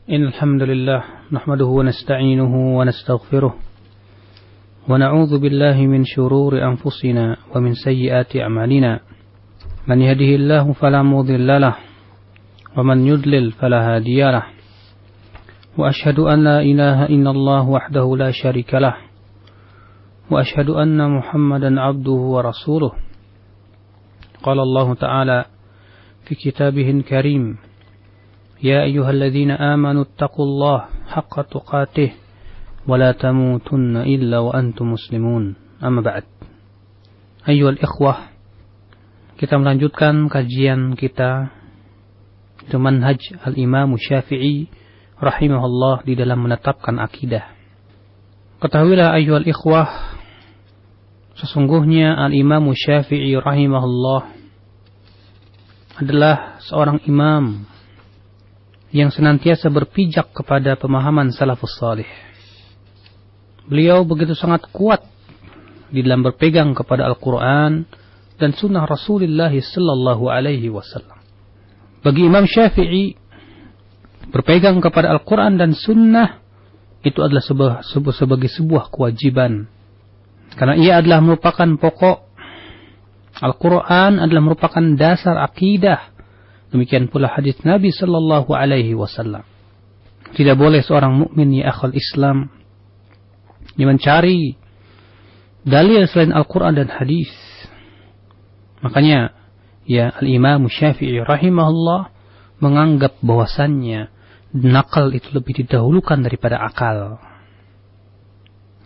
إن الحمد لله نحمده ونستعينه ونستغفره ونعوذ بالله من شرور أنفسنا ومن سيئات أعمالنا من يهده الله فلا مضل له ومن يضلل فلا هادي له وأشهد أن لا إله إلا الله وحده لا شريك له وأشهد أن محمدا عبده ورسوله قال الله تعالى في كتابه الكريم يا أيها الذين آمنوا اتقوا الله حق تقاته ولا تموتن إلا وأنتم مسلمون أما بعد أيها الإخوة, kita melanjutkan kajian kita di manhaj al-Imam Syafi'i rahimahullah di dalam menetapkan akidah. Ketahuilah ayyuhal ikhwah, sesungguhnya al-Imam Syafi'i rahimahullah adalah seorang imam yang senantiasa berpijak kepada pemahaman salafus salih. Beliau begitu sangat kuat di dalam berpegang kepada Al-Quran dan sunnah Rasulullah sallallahu alaihi wasallam. Bagi Imam Syafi'i, berpegang kepada Al-Quran dan sunnah itu adalah sebagai sebuah kewajiban. Karena ia adalah merupakan pokok. Al-Quran adalah merupakan dasar akidah. Demikian pula hadis Nabi sallallahu alaihi wasallam. Tidak boleh seorang mukmin ya akhul Islam yang mencari dalil selain Al-Quran dan hadis. Makanya ya al-Imam Syafi'i rahimahullah menganggap bahwasannya nakal itu lebih didahulukan daripada akal.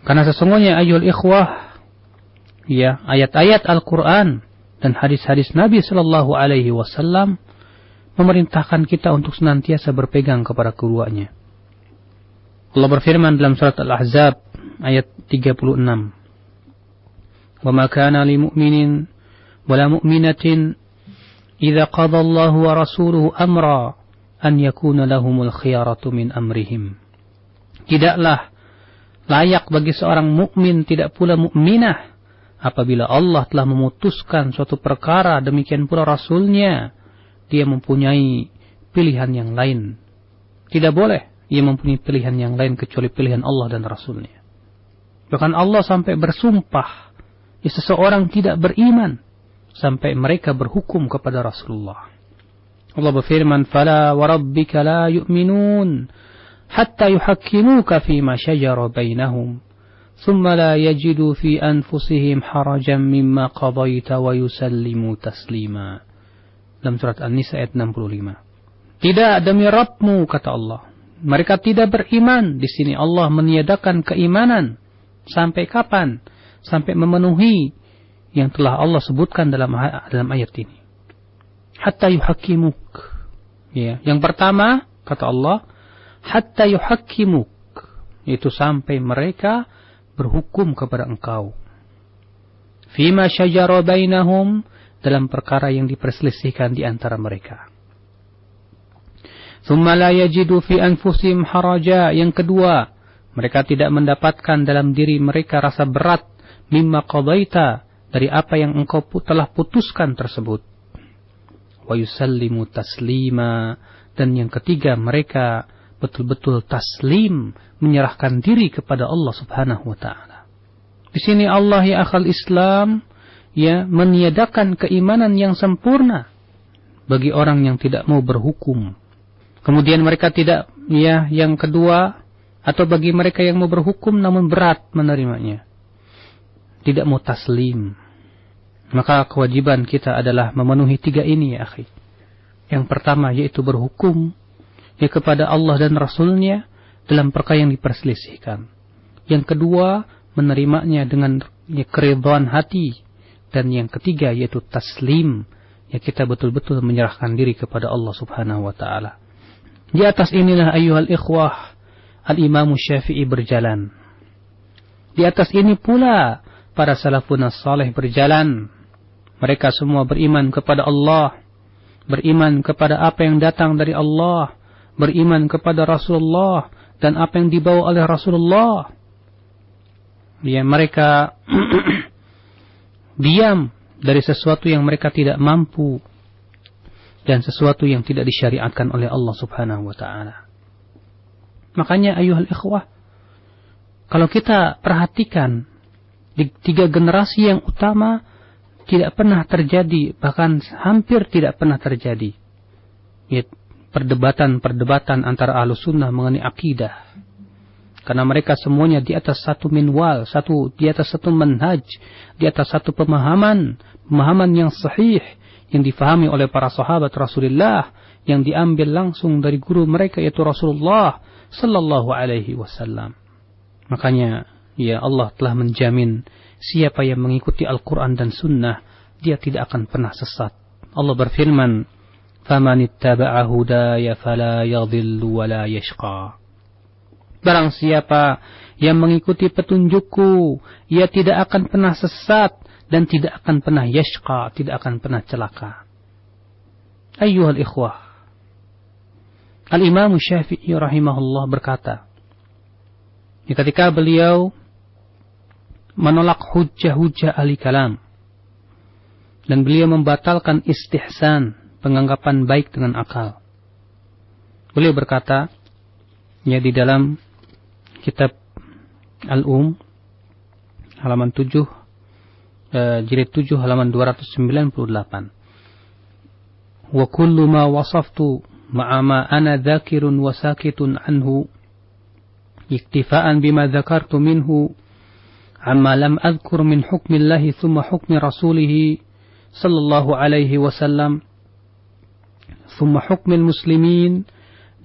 Karena sesungguhnya ayyuhal ikhwah, ya ayat-ayat Al-Quran dan hadis-hadis Nabi sallallahu alaihi wasallam memerintahkan kita untuk senantiasa berpegang kepada keduanya. Allah berfirman dalam surat Al-Ahzab ayat 36. "Wa ma kana lil mu'minin wa la mu'minatin idza qada Allahu wa rasuluhu amra an yakuna lahumul khiyaratu min amrihim." Tidaklah layak bagi seorang mukmin, tidak pula mukminah, apabila Allah telah memutuskan suatu perkara, demikian pula Rasulnya, dia mempunyai pilihan yang lain. Tidak boleh ia mempunyai pilihan yang lain kecuali pilihan Allah dan Rasulnya. Bahkan Allah sampai bersumpah, seseorang tidak beriman sampai mereka berhukum kepada Rasulullah. Allah berfirman, "Fala wa rabbika la yu'minun hatta yuhakkimuka fima shajara bainahum, thumma la yajidu fi anfusihim harajan mimma qadaita wa yusallimu taslima." Dalam surat An-Nisa ayat 65. Tidak demi Rabbmu, kata Allah, mereka tidak beriman. Di sini Allah meniadakan keimanan. Sampai kapan? Sampai memenuhi yang telah Allah sebutkan dalam ayat ini. Hatta yuhakimuk. Ya, yang pertama kata Allah, hatta yuhakimuk, itu sampai mereka berhukum kepada engkau. Fima syajara bainahum, dalam perkara yang diperselisihkan di antara mereka. Tsumma la yajidu fi anfusihim haraja, yang kedua, mereka tidak mendapatkan dalam diri mereka rasa berat mimma qadaita, dari apa yang engkau telah putuskan tersebut. Wa yusallimu taslima, dan yang ketiga, mereka betul-betul taslim, menyerahkan diri kepada Allah Subhanahu wa taala. Di sini Allah ya akhal Islam ya meniadakan keimanan yang sempurna bagi orang yang tidak mau berhukum. Kemudian mereka tidak, ya yang kedua, atau bagi mereka yang mau berhukum namun berat menerimanya, tidak mau taslim. Maka kewajiban kita adalah memenuhi tiga ini ya akhi. Yang pertama yaitu berhukum ya kepada Allah dan Rasulnya dalam perkara yang diperselisihkan. Yang kedua menerimanya dengan ya, keridhaan hati. Dan yang ketiga yaitu taslim, ya kita betul-betul menyerahkan diri kepada Allah Subhanahu wa taala. Di atas inilah ayyuhal ikhwah al-Imam Syafi'i berjalan. Di atas ini pula para salafun salih berjalan. Mereka semua beriman kepada Allah, beriman kepada apa yang datang dari Allah, beriman kepada Rasulullah dan apa yang dibawa oleh Rasulullah. Ya, mereka diam dari sesuatu yang mereka tidak mampu dan sesuatu yang tidak disyariatkan oleh Allah Subhanahu wa taala. Makanya ayuhal ikhwah, kalau kita perhatikan di 3 generasi yang utama tidak pernah terjadi, bahkan hampir tidak pernah terjadi ya, perdebatan antara Ahlus Sunnah mengenai akidah. Karena mereka semuanya di atas satu minwal, di atas satu manhaj, di atas satu pemahaman yang sahih, yang difahami oleh para sahabat Rasulullah, yang diambil langsung dari guru mereka yaitu Rasulullah sallallahu alaihi wasallam. Makanya ya Allah telah menjamin siapa yang mengikuti Al-Quran dan Sunnah, dia tidak akan pernah sesat. Allah berfirman, فَمَنِ اتَّبَعَ هُدَايَ فَلَا يَضِلُّ وَلَا يَشْقَى. Barang siapa yang mengikuti petunjukku, ia tidak akan pernah sesat dan tidak akan pernah yashqa, tidak akan pernah celaka. Ayyuhal ikhwah, Al-Imam Syafi'i rahimahullah berkata, ketika beliau menolak hujjah-hujjah ahli kalam dan beliau membatalkan istihsan, penganggapan baik dengan akal, beliau berkata ya di dalam kitab Al-Um halaman 7 jilid 7 halaman 298, wa kullu ma wasaftu ma'a ma ana dzakirun wa sakitun anhu iktifa'an bima dzakartu minhu amma lam adhkur min hukmillahi thumma hukmi rasulih sallallahu alaihi wasallam thumma hukmil muslimin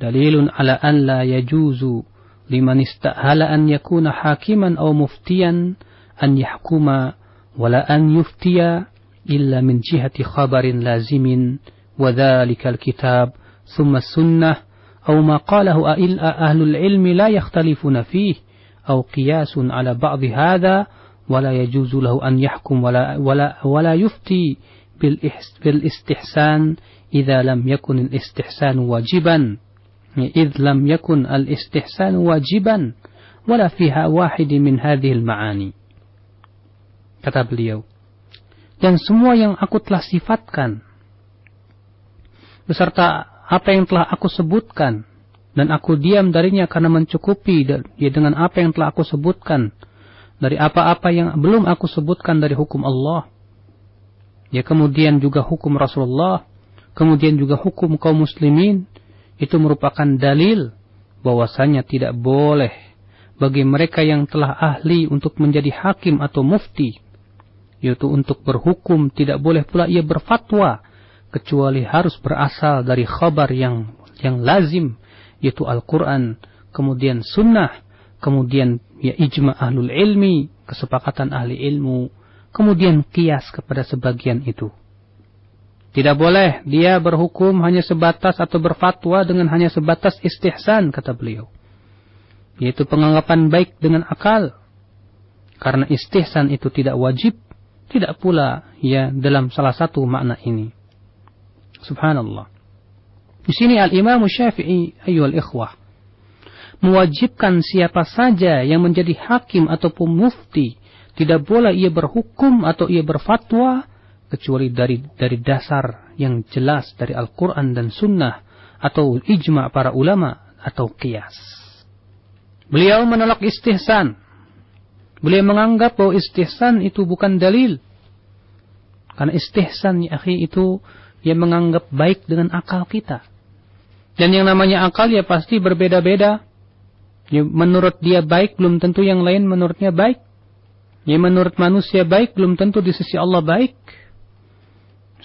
dalilun ala an la yajuzu liman istahala an yakuna hakiman aw muftiyan an yahkuma wala an yuftiya illa min jihati khabarin lazimin wa dhalika alkitab thumma sunnah aw ma qalahu ahlul ilmi la yakhtalifuna fihi aw qiyasun ala ba'dhi hadha wala yajuzu lahu an yahkum wala yufti bil istihsan idza lam yakun al istihsan wajiban إذ لم يكن الاستحسان واجبا ولا فيها واحد من هذه المعاني. Kata beliau, dan semua yang aku telah sifatkan beserta apa yang telah aku sebutkan dan aku diam darinya karena mencukupi dengan apa yang telah aku sebutkan dari apa-apa yang belum aku sebutkan dari hukum Allah, ya kemudian juga hukum Rasulullah, kemudian juga hukum kaum muslimin, itu merupakan dalil bahwasanya tidak boleh bagi mereka yang telah ahli untuk menjadi hakim atau mufti, yaitu untuk berhukum, tidak boleh pula ia berfatwa kecuali harus berasal dari khabar yang lazim, yaitu Al-Quran, kemudian sunnah, kemudian ya ijma ahlul ilmi, kesepakatan ahli ilmu, kemudian qiyas kepada sebagian itu. Tidak boleh dia berhukum hanya sebatas atau berfatwa dengan hanya sebatas istihsan, kata beliau, yaitu penganggapan baik dengan akal. Karena istihsan itu tidak wajib, tidak pula ya dalam salah satu makna ini. Subhanallah. Di sini Al-Imam Syafi'i ayyuhal ikhwah mewajibkan siapa saja yang menjadi hakim ataupun mufti, tidak boleh ia berhukum atau ia berfatwa kecuali dari dasar yang jelas dari Al-Quran dan Sunnah atau ijma' para ulama atau qiyas. Beliau menolak istihsan. Beliau menganggap bahwa istihsan itu bukan dalil. Karena istihsan ya akhi itu yang menganggap baik dengan akal kita. Dan yang namanya akal ya pasti berbeda-beda. Ya, menurut dia baik belum tentu yang lain menurutnya baik. Ya menurut manusia baik belum tentu di sisi Allah baik.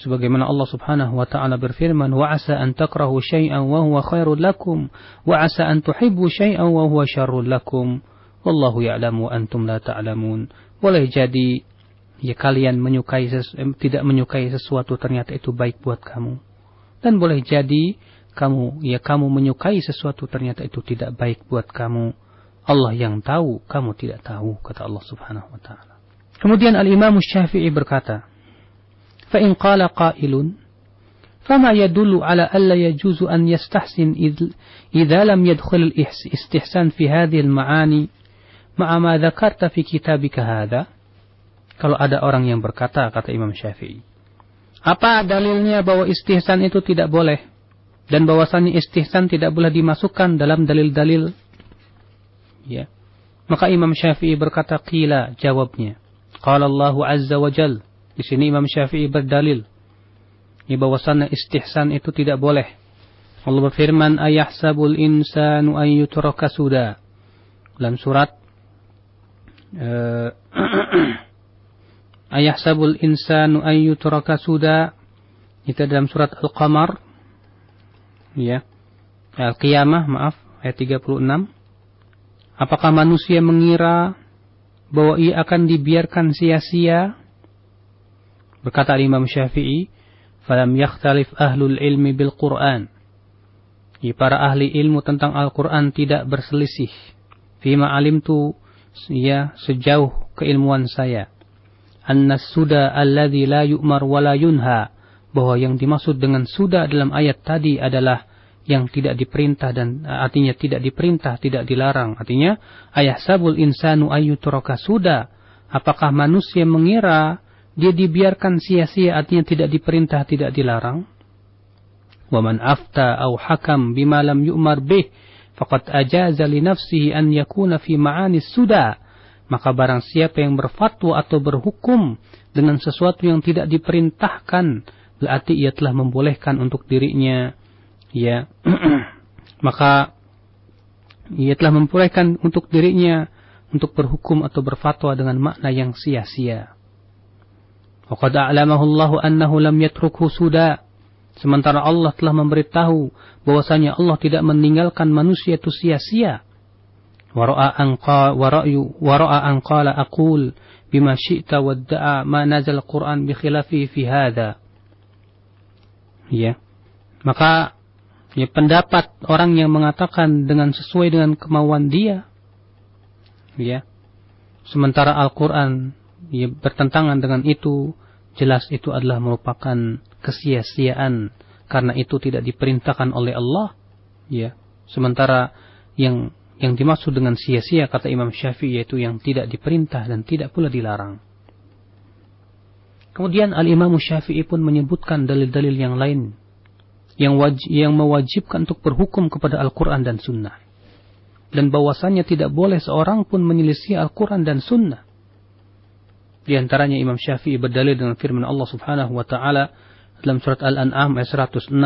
Sebagaimana Allah Subhanahu wa taala berfirman, wa asa an takrahu syai'an wa huwa khairul lakum wa asa an tuhibbu syai'an wa huwa syarrul lakum wallahu ya'lamu wa antum la ta'lamun. Boleh jadi ya kalian tidak menyukai sesuatu ternyata itu baik buat kamu, dan boleh jadi kamu menyukai sesuatu ternyata itu tidak baik buat kamu. Allah yang tahu, kamu tidak tahu, kata Allah Subhanahu wa taala. Kemudian Al-Imam Syafi'i berkata, فإن قال قائل فما يدل على ألا يجوز أن يستحسن إذا لم يدخل الاستحسان في هذه المعاني مع ما ذكرت في كتابك هذا. Kalau ada orang yang berkata, kata Imam Syafi'i, apa dalilnya bahwa istihsan itu tidak boleh dan bahwasannya istihsan tidak boleh dimasukkan dalam dalil-dalil Ya. Maka Imam Syafi'i berkata, qila, jawabnya. Qala Allah Azza wa Jal. Di sini Imam Syafi'i berdalil. Bahwasannya istihsan itu tidak boleh. Allah berfirman, ayahsabul insanu an yutraka suda. Dalam surat ayahsabul insanu an yutraka suda. Itu dalam surat Al-Qamar. Ya. Al-Qiyamah, maaf, ayat 36. Apakah manusia mengira bahwa ia akan dibiarkan sia-sia? Berkata Imam Syafi'i, falam yakhtalif ahlul ilmi bil Qur'an. Para ahli ilmu tentang Al-Quran tidak berselisih. Fima alimtu, ya, sejauh keilmuan saya. Annas suda alladhi la yu'mar wa la yunha. Bahwa yang dimaksud dengan suda dalam ayat tadi adalah yang tidak diperintah dan artinya tidak diperintah, tidak dilarang. Artinya, ayahsabul insanu ayyutraka suda. Apakah manusia mengira dia dibiarkan sia-sia, artinya tidak diperintah, tidak dilarang? Wa man afta aw hakam bima lam yu'mar bih faqad ajaza li nafsihi an yakuna fi ma'anis suda. Maka barang siapa yang berfatwa atau berhukum dengan sesuatu yang tidak diperintahkan, berarti ia telah membolehkan untuk dirinya, ya, maka ia telah membolehkan untuk dirinya untuk berhukum atau berfatwa dengan makna yang sia-sia. Wa qad a'lamahu Allah annahu lam yatrukhu suda. Sementara Allah telah memberitahu bahwasanya Allah tidak meninggalkan manusia itu sia-sia. Wa ra'a an qala aqul bima syi'ta wadda'a ma nazal Qur'an bi khilafi fi hadha. Ya. Maka ya, pendapat orang yang mengatakan dengan sesuai dengan kemauan dia, ya, sementara Al-Quran ya, bertentangan dengan itu, jelas itu adalah merupakan kesia-siaan karena itu tidak diperintahkan oleh Allah, ya. Sementara yang dimaksud dengan sia-sia kata Imam Syafi'i yaitu yang tidak diperintah dan tidak pula dilarang. Kemudian Al-Imam Syafi'i pun menyebutkan dalil-dalil yang lain yang mewajibkan untuk berhukum kepada Al-Quran dan Sunnah. Dan bahwasannya tidak boleh seorang pun menyelisih Al-Quran dan Sunnah. Di antaranya Imam Syafi'i berdalil dengan firman Allah Subhanahu wa Ta'ala dalam surat Al-An'am ayat 106.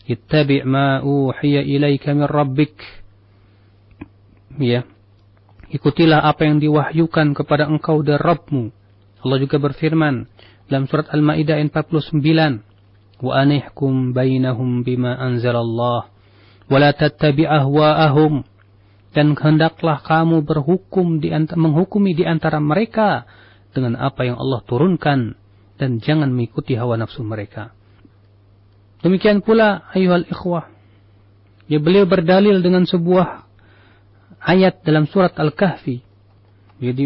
Ittabi' ma uhiya ilaika min rabbik. Ya. Ikutilah apa yang diwahyukan kepada engkau dari Rabbmu. Allah juga berfirman dalam surat Al-Maidah ayat 49. Wa anihkum bainahum bima anzalallah wa la tattabi' ahwa'ahum. Dan hendaklah kamu menghukumi di antara mereka dengan apa yang Allah turunkan dan jangan mengikuti hawa nafsu mereka. Demikian pula ayuhal ikhwah, ya, beliau berdalil dengan sebuah ayat dalam surat Al-Kahfi. Jadi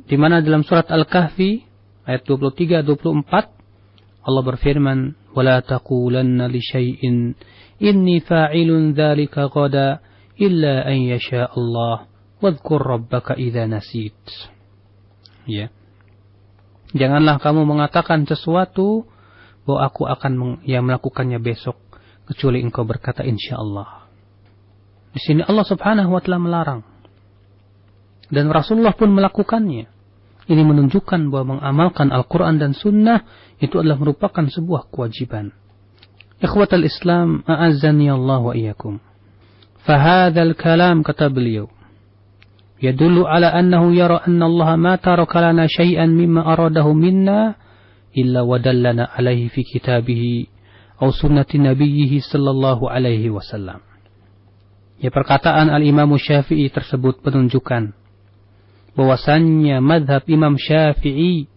di mana dalam surat Al-Kahfi ayat 23-24 Allah berfirman, "Wala taqulanna li syai'in inni fa'ilun dzalika ghadan illa an yasha Allah wadhkur rabbaka idza nasit." Ya. Janganlah kamu mengatakan sesuatu bahwa aku akan melakukannya besok kecuali engkau berkata insyaallah. Di sini Allah Subhanahu wa Ta'ala melarang. Dan Rasulullah pun melakukannya. Ini menunjukkan bahwa mengamalkan Al-Quran dan Sunnah itu adalah merupakan sebuah kewajiban. Ikhwatal Islam, a'azzani Allah wa iyyakum. Fahadzal kalam, kata beliau, yadullu ala annahu yara anna Allah ma taraka lana syai'an mimma aradahu minna illa wadallana alaihi fi kitabihi aw sunnati nabiyhi sallallahu alaihi wasallam. Ya, perkataan Al-Imam Syafi'i tersebut menunjukkan bahwasannya madhab Imam Syafi'i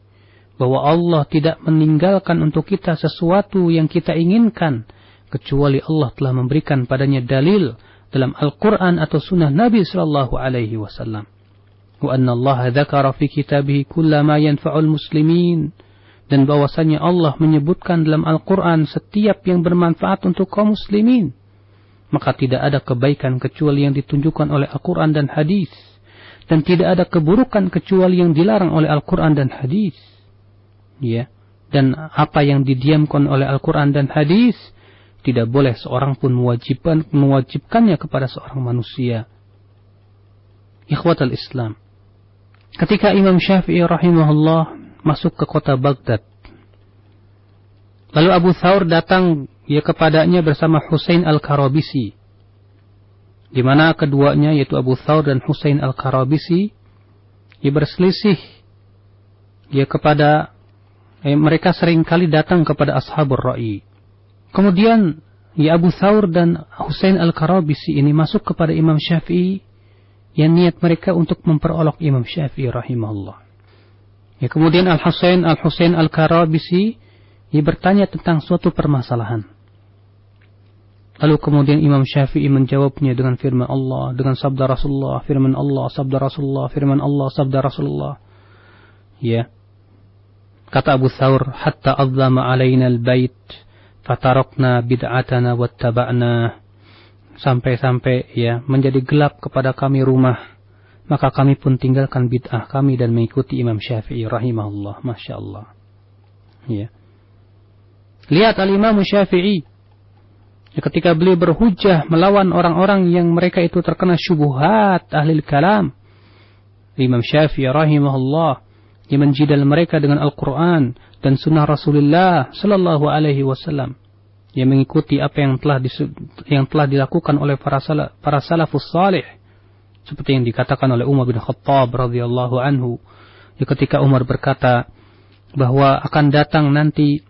bahwa Allah tidak meninggalkan untuk kita sesuatu yang kita inginkan kecuali Allah telah memberikan padanya dalil dalam Al-Quran atau Sunnah Nabi Sallallahu Alaihi Wasallam. Wa anna Allah dzakara fi kitabihi kulla ma yanfa'ul muslimin, dan bahwasanya Allah menyebutkan dalam Al-Quran setiap yang bermanfaat untuk kaum muslimin. Maka tidak ada kebaikan kecuali yang ditunjukkan oleh Al-Quran dan hadis. Dan tidak ada keburukan kecuali yang dilarang oleh Al-Quran dan hadis. Ya. Dan apa yang didiamkan oleh Al-Quran dan hadis, tidak boleh seorang pun mewajibkannya kepada seorang manusia. Ikhwatal Islam, ketika Imam Syafi'i rahimahullah masuk ke kota Baghdad, lalu Abu Thawr datang kepadanya bersama Husain Al-Karabisi, di mana keduanya yaitu Abu Thawr dan Husain Al-Karabisi berselisih kepada mereka seringkali datang kepada Ashabur Ra'i. Kemudian Abu Thawr dan Husain Al-Karabisi ini masuk kepada Imam Syafi'i, yang niat mereka untuk memperolok Imam Syafi'i rahimahullah. Kemudian Al-Husain Al-Karabisi bertanya tentang suatu permasalahan. Lalu kemudian Imam Syafi'i menjawabnya dengan firman Allah, dengan sabda Rasulullah, firman Allah, sabda Rasulullah, firman Allah, sabda Rasulullah. Kata Abu Thawr, hatta adzama alaina al-bait fatarakna bid'atana wattaba'na. Sampai-sampai menjadi gelap kepada kami rumah, maka kami pun tinggalkan bid'ah kami dan mengikuti Imam Syafi'i rahimahullah. Masya Allah. Lihat al-Imam Syafi'i, ketika beliau berhujjah melawan orang-orang yang mereka itu terkena syubhat ahli kalam, Imam Syafi'i rahimahullah yang menjidal mereka dengan Al-Quran dan sunnah Rasulullah sallallahu alaihi wasallam, yang mengikuti apa yang telah dilakukan oleh para salafus salih, seperti yang dikatakan oleh Umar bin Khattab radhiyallahu anhu, ketika Umar berkata bahwa akan datang nanti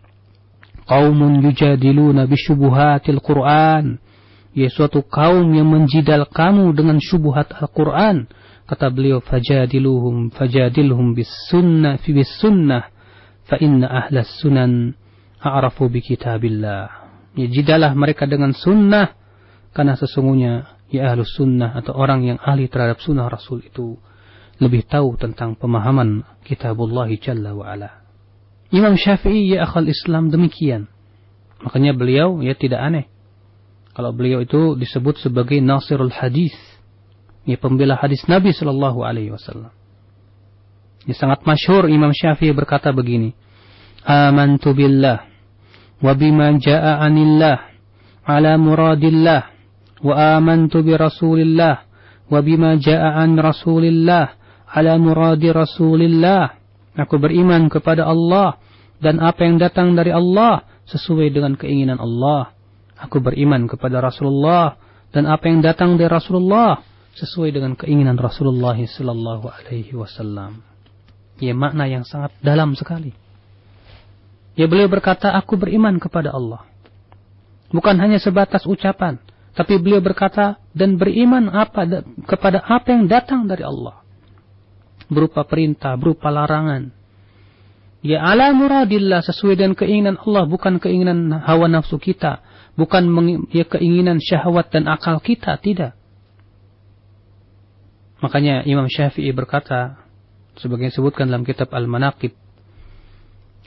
qaumun yujadiluna bisyubuhatil Qur'an, suatu kaum yang menjidal kamu dengan syubhat Al-Qur'an. Kata beliau, fajadilhum bis sunnah fa inna ahlas sunan a'rafu bi kitabillah. Jidalah mereka dengan sunnah, karena sesungguhnya ahlus sunnah atau orang yang ahli terhadap sunnah Rasul itu lebih tahu tentang pemahaman kitabullah jalla wa ala. Imam Syafi'i akhal Islam demikian. Makanya beliau tidak aneh kalau beliau itu disebut sebagai nasirul hadis, pembela hadis Nabi sallallahu alaihi wasallam. Sangat masyhur Imam Syafi'i berkata begini, amantu billah wa bima jaa anillah ala muradillah wa amantu bi rasulillah wa bima jaa an rasulillah ala muradi rasulillah. Aku beriman kepada Allah dan apa yang datang dari Allah sesuai dengan keinginan Allah. Aku beriman kepada Rasulullah dan apa yang datang dari Rasulullah sesuai dengan keinginan Rasulullah sallallahu alaihi wasallam. Makna yang sangat dalam sekali. Beliau berkata, aku beriman kepada Allah. Bukan hanya sebatas ucapan, tapi beliau berkata dan beriman kepada apa yang datang dari Allah, berupa perintah, berupa larangan. Ala muradillah, sesuai dengan keinginan Allah, bukan keinginan hawa nafsu kita, bukan keinginan syahwat dan akal kita, tidak. Makanya Imam Syafi'i berkata, sebagai disebutkan dalam kitab Al-Manaqib,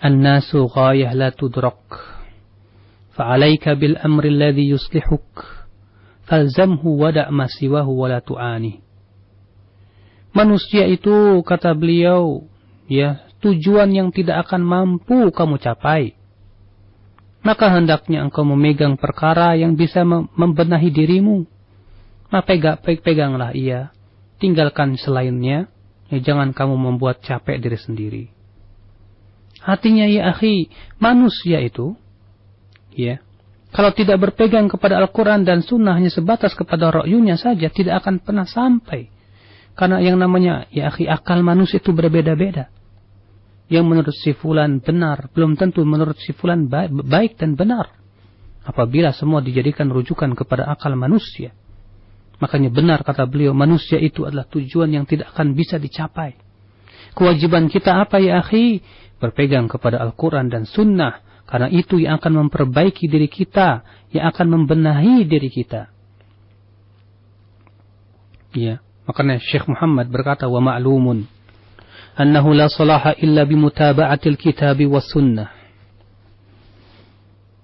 An-nasu ghayah la tudrak, fa'alaika bil amri alladhi yuslihuk, falzamhu wada' ma siwahu wa la tu'ani. Manusia itu, kata beliau, tujuan yang tidak akan mampu kamu capai. Maka hendaknya engkau memegang perkara yang bisa membenahi dirimu. Peganglah ia, tinggalkan selainnya. Jangan kamu membuat capek diri sendiri. Artinya akhi, manusia itu kalau tidak berpegang kepada Al-Quran dan Sunnah hanya sebatas kepada ra'yunya saja, tidak akan pernah sampai. Karena yang namanya akhi, akal manusia itu berbeda-beda. Yang menurut si fulan benar, belum tentu menurut si fulan baik dan benar. Apabila semua dijadikan rujukan kepada akal manusia. Makanya benar kata beliau, manusia itu adalah tujuan yang tidak akan bisa dicapai. Kewajiban kita apa akhi? Berpegang kepada Al-Quran dan Sunnah. Karena itu yang akan memperbaiki diri kita, yang akan membenahi diri kita. Makanya Syekh Muhammad berkata, wa ma'lumun annahu la salaha illa bimutaba'atil kitabi was sunnah.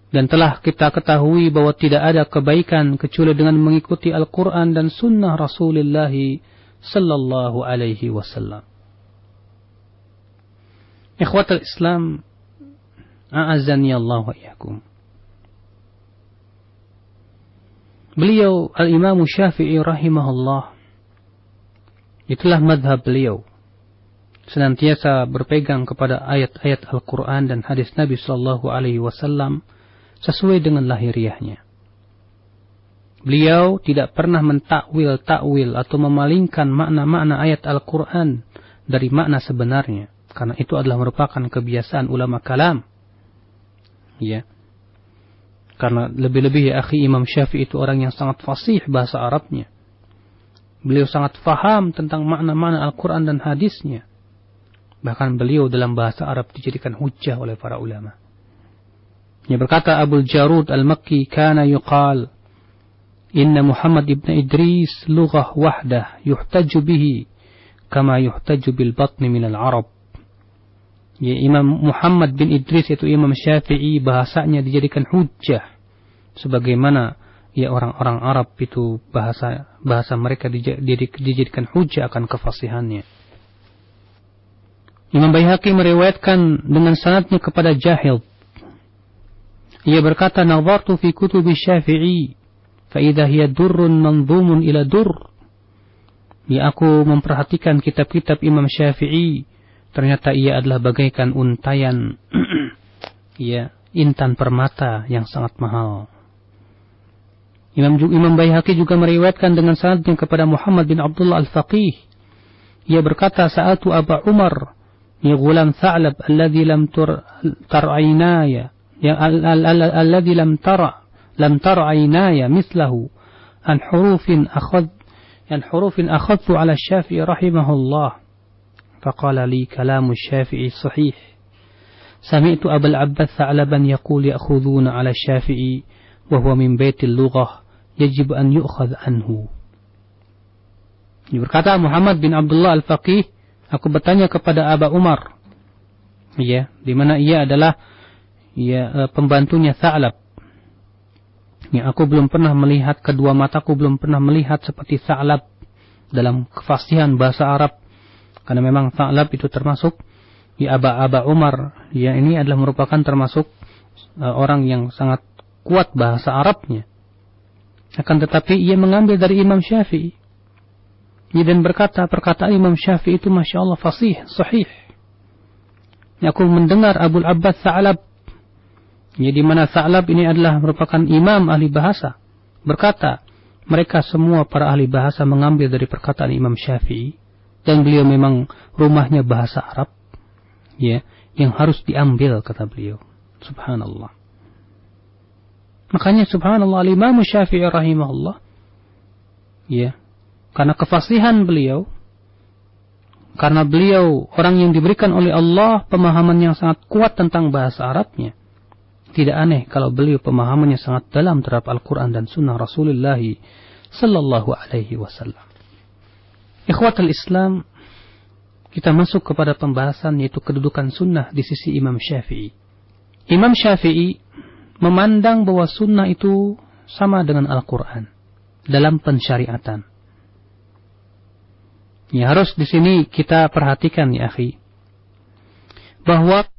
Dan telah kita ketahui bahwa tidak ada kebaikan kecuali dengan mengikuti Al-Quran dan Sunnah Rasulullah sallallahu alaihi wasallam. Ikhwatul Islam, a'azzani Allah wa iyyakum. Beliau Al-Imam Syafi'i rahimahullah Itulah madhab beliau. Senantiasa berpegang kepada ayat-ayat Al-Quran dan hadis Nabi Sallallahu Alaihi Wasallam sesuai dengan lahiriahnya. Beliau tidak pernah mentakwil atau memalingkan makna-makna ayat Al-Quran dari makna sebenarnya, karena itu adalah merupakan kebiasaan ulama kalam. Ya. Karena lebih-lebih ya akhi, Imam Syafi'i itu orang yang sangat fasih bahasa Arabnya. Beliau sangat faham tentang makna-makna Al-Quran dan hadisnya. Bahkan beliau dalam bahasa Arab dijadikan hujjah oleh para ulama. Yang berkata Abu Jarud Al-Makki, kana yuqal, inna Muhammad ibn Idris lughah wahdah yuhtaju bihi, kama yuhtaju bil batni minal Arab. Ya, Imam Muhammad bin Idris yaitu Imam Syafi'i bahasanya dijadikan hujjah, sebagaimana ya orang-orang Arab itu bahasa mereka dijadikan hujjah akan kefasihannya. Imam Baihaqi meriwayatkan dengan sanadnya kepada Jahil. Ia berkata, "Nazartu fi kutubi Syafi'i, fa idza hiya durrun manzumun ila durr." Ya, aku memperhatikan kitab-kitab Imam Syafi'i. Ternyata ia adalah bagaikan untayan ya, intan permata yang sangat mahal. Imam Baihaqi juga meriwayatkan dengan sanadnya kepada Muhammad bin Abdullah Al-Faqih. Ia berkata, "Sa'atu Aba Umar, ya ghulam Tha'lab alladhi lam tar'ainaya, ya alladhi lam tar'ainaya mislahu an hurufin akhadtu ala Syafi'i rahimahullah." فقال لي كلام الشافعي صحيح سمعت أبا العباس ثعلبا يقول يأخذون على الشافعي وهو من بيت اللغة يجب أن يؤخذ عنه. Berkata Muhammad bin Abdullah Al-Faqih, aku bertanya kepada Aba Umar, ya, di mana ia adalah ya pembantunya Tha'lab. Ya, aku belum pernah melihat, kedua mataku belum pernah melihat seperti Tha'lab dalam kefasihan bahasa Arab. Karena memang Tha'lab itu termasuk ya Aba Umar, ya ini adalah merupakan termasuk orang yang sangat kuat bahasa Arabnya. Akan tetapi ia mengambil dari Imam Syafi'i. Ya, dan berkata, perkataan Imam Syafi'i itu Masya Allah fasih, sahih. Ya, aku mendengar Abul Abbas Tha'lab, ya, di mana Tha'lab ini adalah merupakan imam ahli bahasa, berkata, mereka semua para ahli bahasa mengambil dari perkataan Imam Syafi'i. Dan beliau memang rumahnya bahasa Arab, ya, yang harus diambil, kata beliau. Subhanallah. Makanya subhanallah, Imam Syafi'i rahimahullah, ya, karena kefasihan beliau, karena beliau orang yang diberikan oleh Allah pemahaman yang sangat kuat tentang bahasa Arabnya, tidak aneh kalau beliau pemahamannya sangat dalam terhadap Al-Quran dan Sunnah Rasulullah Sallallahu Alaihi Wasallam. Ikhwatul Islam, kita masuk kepada pembahasan yaitu kedudukan sunnah di sisi Imam Syafi'i. Imam Syafi'i memandang bahwa sunnah itu sama dengan Al-Quran dalam pensyariatan. Ya, harus di sini kita perhatikan ya akhi, bahwa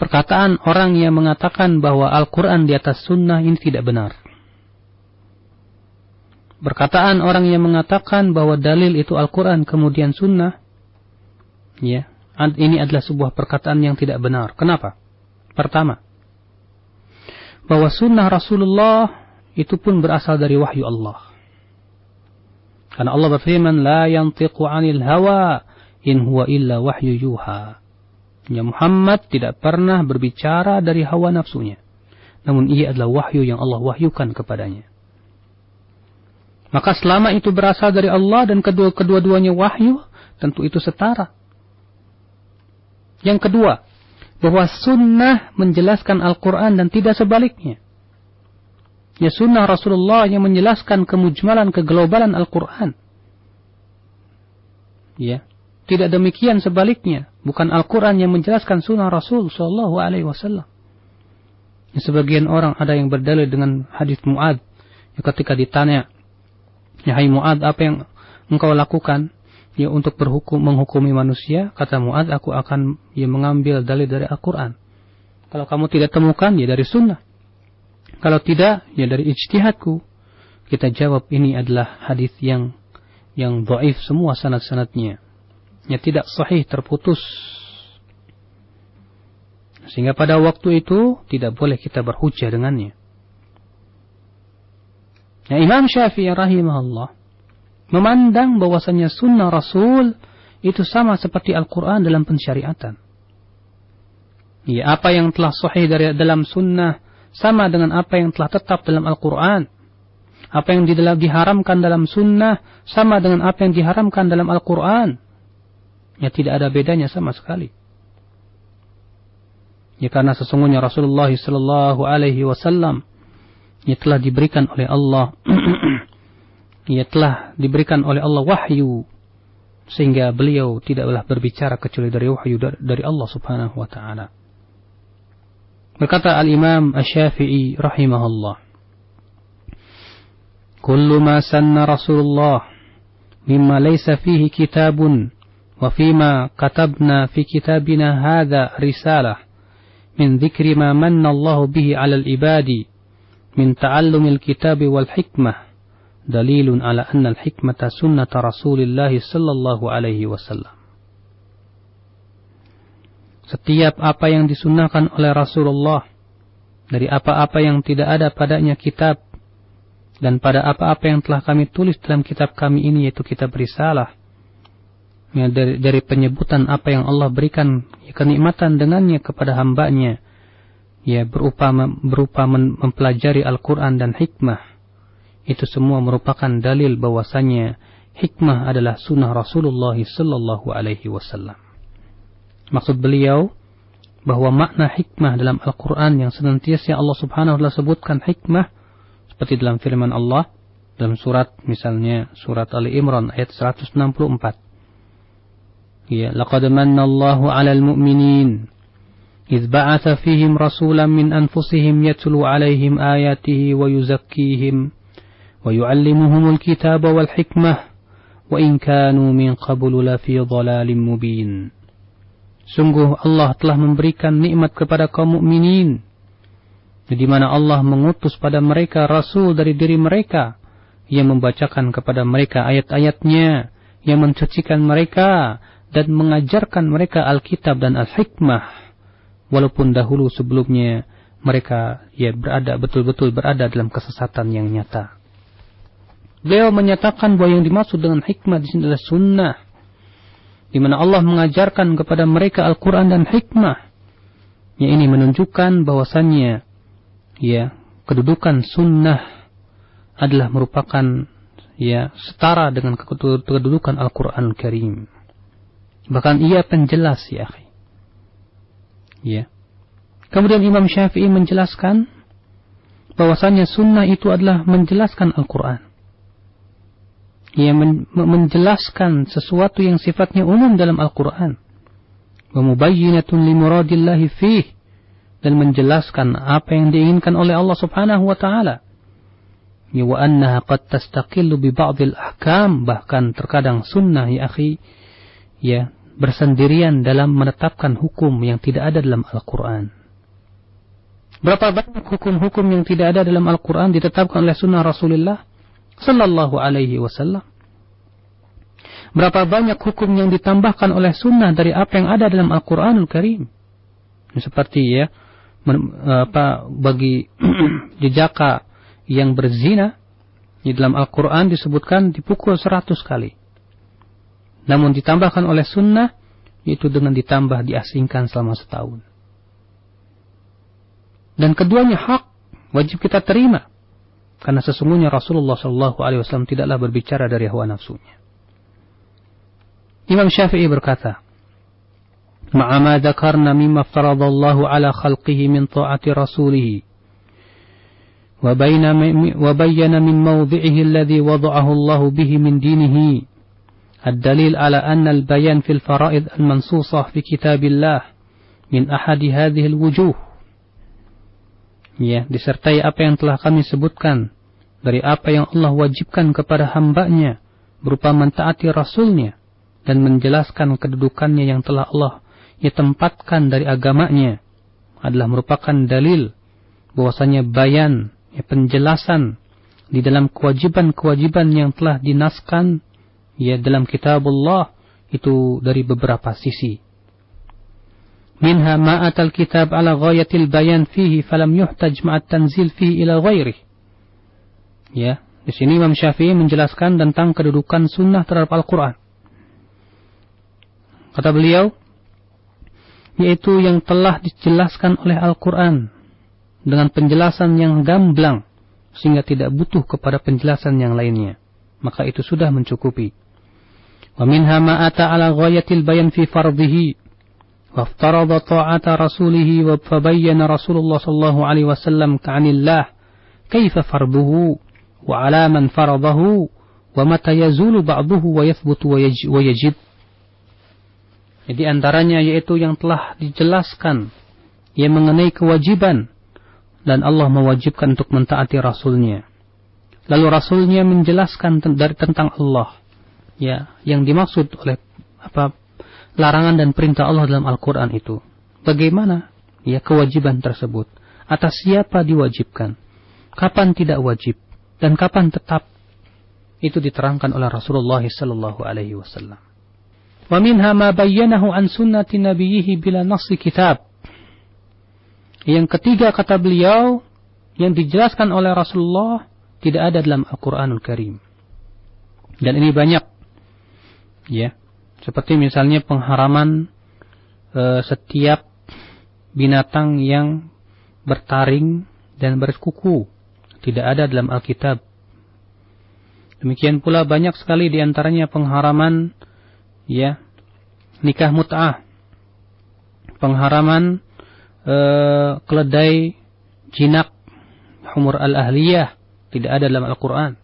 perkataan orang yang mengatakan bahwa Al-Quran di atas sunnah ini tidak benar. Perkataan orang yang mengatakan bahwa dalil itu Al-Quran kemudian sunnah, ya, ini adalah sebuah perkataan yang tidak benar. Kenapa? Pertama, bahwa sunnah Rasulullah itu pun berasal dari wahyu Allah. Karena Allah berfirman, la yantiqu 'anil hawa in huwa illa wahyu yuha. Ya, Muhammad tidak pernah berbicara dari hawa nafsunya, namun ia adalah wahyu yang Allah wahyukan kepadanya. Maka selama itu berasal dari Allah dan kedua-duanya wahyu, tentu itu setara. Yang kedua, bahwa sunnah menjelaskan Al-Quran dan tidak sebaliknya. Ya, sunnah Rasulullah yang menjelaskan kemujmalan, keglobalan Al-Quran. Ya, tidak demikian sebaliknya. Bukan Al-Quran yang menjelaskan sunnah Rasul Sallallahu Alaihi Wasallam. Ya, sebagian orang ada yang berdalil dengan hadis Mu'ad. Ya, ketika ditanya, ya hai Mu'ad, apa yang engkau lakukan ya untuk menghukumi manusia? Kata Mu'ad, aku akan ya mengambil dalil dari Al-Quran. Kalau kamu tidak temukan, ya dari sunnah. Kalau tidak, ya dari ijtihadku. Kita jawab, ini adalah hadis yang yang dhaif semua sanad-sanadnya, ya tidak sahih, terputus. Sehingga pada waktu itu tidak boleh kita berhujjah dengannya. Ya, Imam Syafi'i rahimahullah memandang bahwasanya sunnah Rasul itu sama seperti Al-Quran dalam pensyariatan. Ya, apa yang telah sahih dari dalam sunnah sama dengan apa yang telah tetap dalam Al-Quran. Apa yang diharamkan dalam sunnah sama dengan apa yang diharamkan dalam Al-Quran. Ya, tidak ada bedanya sama sekali. Ya, karena sesungguhnya Rasulullah sallallahu alaihi wasallam ia telah diberikan oleh Allah ia telah diberikan oleh Allah wahyu, sehingga beliau tidaklah berbicara kecuali dari wahyu dari Allah subhanahu wa ta'ala. Berkata Al-Imam Asy-Syafi'i rahimahullah, kullu ma sanna Rasulullah mimma laysa fihi kitabun wa fima katabna fi kitabina hadha risalah min dhikri ma manna Allah bihi 'ala al-ibadi min ta'allumil kitabi wal hikmah dalilun ala anna al-hikmata sunnata Rasulillah sallallahu alaihi wasallam. Setiap apa yang disunnahkan oleh Rasulullah dari apa-apa yang tidak ada padanya kitab, dan pada apa-apa yang telah kami tulis dalam kitab kami ini, yaitu kitab risalah, ya, dari penyebutan apa yang Allah berikan ya, kenikmatan dengannya kepada hambanya, ya, berupa mempelajari Al-Quran dan hikmah. Itu semua merupakan dalil bahwasanya hikmah adalah sunnah Rasulullah sallallahu alaihi wasallam. Maksud beliau bahwa makna hikmah dalam Al-Quran yang senantiasa Allah subhanahu wa ta'ala sebutkan hikmah, seperti dalam firman Allah dalam surat, misalnya surat Ali Imran ayat 164. Ya, laqad manna Allahu 'alal mu'minin idz ba'atha fihim rasulan min anfusihim yatlu 'alaihim ayatihi wa yuzakkihim wa yu'allimuhumul kitaba wal hikmah wa in kanu min qablu lafi dhalalin mubin. Sungguh Allah telah memberikan nikmat kepada kaum mukminin, di mana Allah mengutus pada mereka rasul dari diri mereka yang membacakan kepada mereka ayat-ayatnya, yang mencucikan mereka dan mengajarkan mereka Alkitab dan Al-Hikmah, walaupun dahulu sebelumnya mereka ya betul-betul berada dalam kesesatan yang nyata. Beliau menyatakan bahwa yang dimaksud dengan hikmah di sini adalah sunnah, di mana Allah mengajarkan kepada mereka Al-Quran dan hikmah. Ya, ini menunjukkan bahwasannya ya kedudukan sunnah adalah merupakan ya setara dengan kedudukan Al-Quran Al-Karim. Bahkan ia penjelas ya akhi. Ya. Kemudian Imam Syafi'i menjelaskan bahwasannya sunnah itu adalah menjelaskan Al-Quran. Ia menjelaskan sesuatu yang sifatnya umum dalam Al-Quran. Wa mubayyinatun li muradillahi fih, dan menjelaskan apa yang diinginkan oleh Allah subhanahu wa ta'ala. Ya, wa annaha qad tastaqillu bi ba'dil ahkam, bahkan terkadang sunnah ya akhi ya bersendirian dalam menetapkan hukum yang tidak ada dalam Al-Quran. Berapa banyak hukum-hukum yang tidak ada dalam Al-Quran ditetapkan oleh sunnah Rasulullah sallallahu alaihi wasallam. Berapa banyak hukum yang ditambahkan oleh sunnah dari apa yang ada dalam Al-Quranul Karim. Seperti ya bagi jejaka yang berzina, di dalam Al-Quran disebutkan dipukul 100 kali. Namun ditambahkan oleh sunnah, yaitu dengan ditambah diasingkan selama setahun. Dan keduanya hak, wajib kita terima. Karena sesungguhnya Rasulullah SAW tidaklah berbicara dari hawa nafsunya. Imam Syafi'i berkata, ma'a ma dzakarna mimma faradallahu ala khalqihi min ta'ati rasulih wa bayyana min mawdi'ihi alladhi wada'ahu Allah bihi min dinihi ad-dalil ala anna al-bayan fil fara'id al-mansusah fi kitabillah min ahadi hadhihi al-wujuh. Ya, disertai apa yang telah kami sebutkan dari apa yang Allah wajibkan kepada hambanya berupa mentaati Rasulnya dan menjelaskan kedudukannya yang telah Allah tempatkan dari agamanya, adalah merupakan dalil bahwasanya bayan, penjelasan di dalam kewajiban-kewajiban yang telah dinaskan ya dalam kitabullah itu dari beberapa sisi. Minha ma atal kitab ala ghayatil bayan fihi falam yuhtaj ma'at tanzil fihi ila ghairih. Ya, di sini Imam Syafi'i menjelaskan tentang kedudukan sunnah terhadap Al-Quran. Kata beliau, yaitu yang telah dijelaskan oleh Al-Quran dengan penjelasan yang gamblang sehingga tidak butuh kepada penjelasan yang lainnya, maka itu sudah mencukupi. Wa minha ma ata ala ghayatil bayan fi fardhihi wa aftarada ta'ata rasulih wa fabayyana Rasulullah sallallahu alaihi wasallam ka'anillah kaifa farduhu wa ala man faradahu wa mata yazulu ba'duhu wa yathbutu wa yajib. Jadi antaranya yaitu yang telah dijelaskan yang mengenai kewajiban dan Allah mewajibkan untuk mentaati Rasulnya. Lalu Rasulnya menjelaskan tentang Allah, ya, yang dimaksud oleh larangan dan perintah Allah dalam Al-Quran itu. Bagaimana ya kewajiban tersebut? Atas siapa diwajibkan? Kapan tidak wajib? Dan kapan tetap? Itu diterangkan oleh Rasulullah sallallahu alaihi wasallam. Wa minha ma bayyanahu an sunnati nabiyhi bila nassi kitab. Yang ketiga kata beliau, yang dijelaskan oleh Rasulullah tidak ada dalam Al-Quranul Karim. Dan ini banyak. Ya. Seperti misalnya pengharaman setiap binatang yang bertaring dan berkuku. Tidak ada dalam Alkitab. Demikian pula banyak sekali diantaranya pengharaman ya nikah mut'ah. Pengharaman keledai jinak humur al-ahliyah. Tidak ada dalam Al-Quran.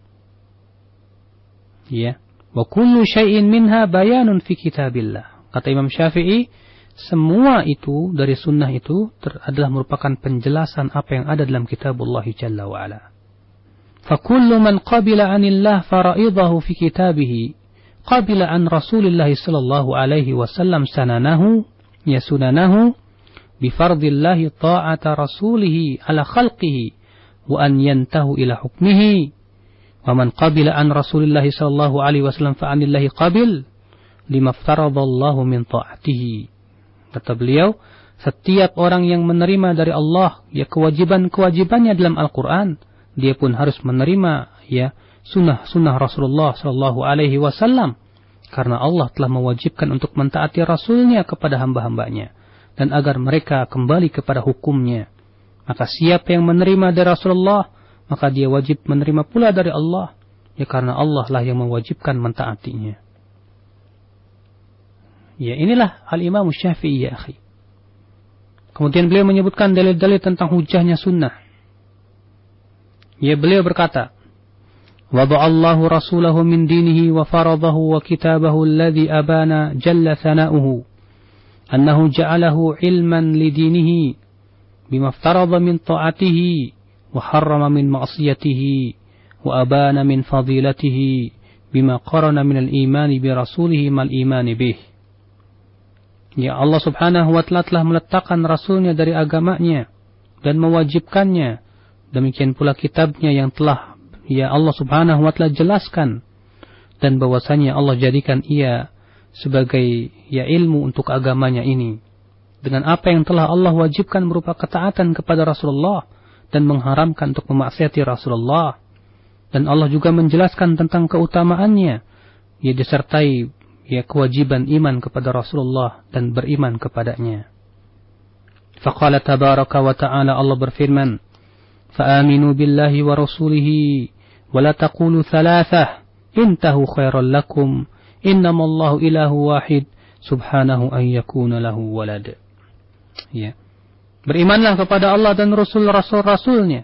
Ya. Wa kullu syai'in minha bayanun fi kitabillah. Kata Imam Syafi'i, semua itu dari sunnah itu adalah merupakan penjelasan apa yang ada dalam kitabullah jalla wa ala. Fa kullu man qabila 'anillah fara'idahu fi kitabihi qabila an Rasulillah sallallahu alaihi wasallam sunanahu bi fardillah ta'ata rasulih ala khalqihi wa an yantahu ila hukmihi. Wa man qabila an Rasulillah sallallahu alaihi wasallam fa anillahi qabil lima aftaradallahu min ta'atihi. Kata beliau, setiap orang yang menerima dari Allah ya kewajiban-kewajibannya dalam Al-Qur'an, dia pun harus menerima ya sunnah Rasulullah sallallahu alaihi wasallam karena Allah telah mewajibkan untuk mentaati Rasulnya kepada hamba-hambanya dan agar mereka kembali kepada hukumnya. Maka siapa yang menerima dari Rasulullah, maka dia wajib menerima pula dari Allah. Ya karena Allah lah yang mewajibkan mentaatinya. Ya inilah Al-Imam Syafi'i ya akhi. Kemudian beliau menyebutkan dalil-dalil tentang hujahnya sunnah. Ya beliau berkata, Wada'allahu rasulahu min dinihi wa faradahu wa kitabahu alladhi abana jalla thana'uhu. Annahu ja'alahu ilman lidinihi bima aftarada min ta'atihi وحرم من معصيته وأبان من فضيلته بما قرن من الإيمان برسوله ما الإيمان به. Ya Allah subhanahu wa ta'ala telah meletakkan Rasulnya dari agamanya dan mewajibkannya. Demikian pula kitabnya yang telah ya Allah subhanahu wa ta'ala jelaskan. Dan bahwasanya Allah jadikan ia sebagai ya ilmu untuk agamanya ini. Dengan apa yang telah Allah wajibkan berupa ketaatan kepada Rasulullah dan mengharamkan untuk memaksiati Rasulullah. Dan Allah juga menjelaskan tentang keutamaannya, ya disertai ya kewajiban iman kepada Rasulullah dan beriman kepadanya. Faqala tabaraka wa ta'ala, Allah berfirman, "Fa'aminu billahi wa rasulihi wa la taqulu thalathah, intahu khairan lakum, innamallahu ilahu wahid, subhanahu an yakuna lahu walad." Ya. Berimanlah kepada Allah dan Rasul-Rasulnya.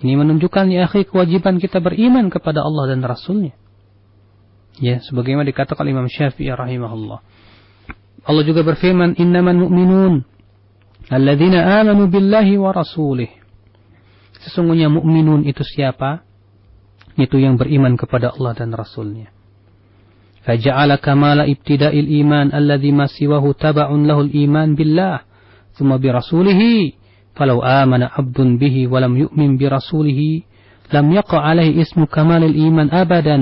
Ini menunjukkan ya akhi kewajiban kita beriman kepada Allah dan Rasulnya. Ya, sebagaimana dikatakan Imam Syafi'i rahimahullah. Allah juga berfirman, Innamal mu'minun alladzina amanu billahi wa rasulih. Sesungguhnya mukminun itu siapa? Itu yang beriman kepada Allah dan Rasulnya. Faja'ala kamala ibtida'il iman alladzi ma siwahu taba'un lahul iman billah. ثم برسوله فلو آمن عبد به ولم يؤمن برسوله لم يقع عليه اسم كمال الإيمان أبدا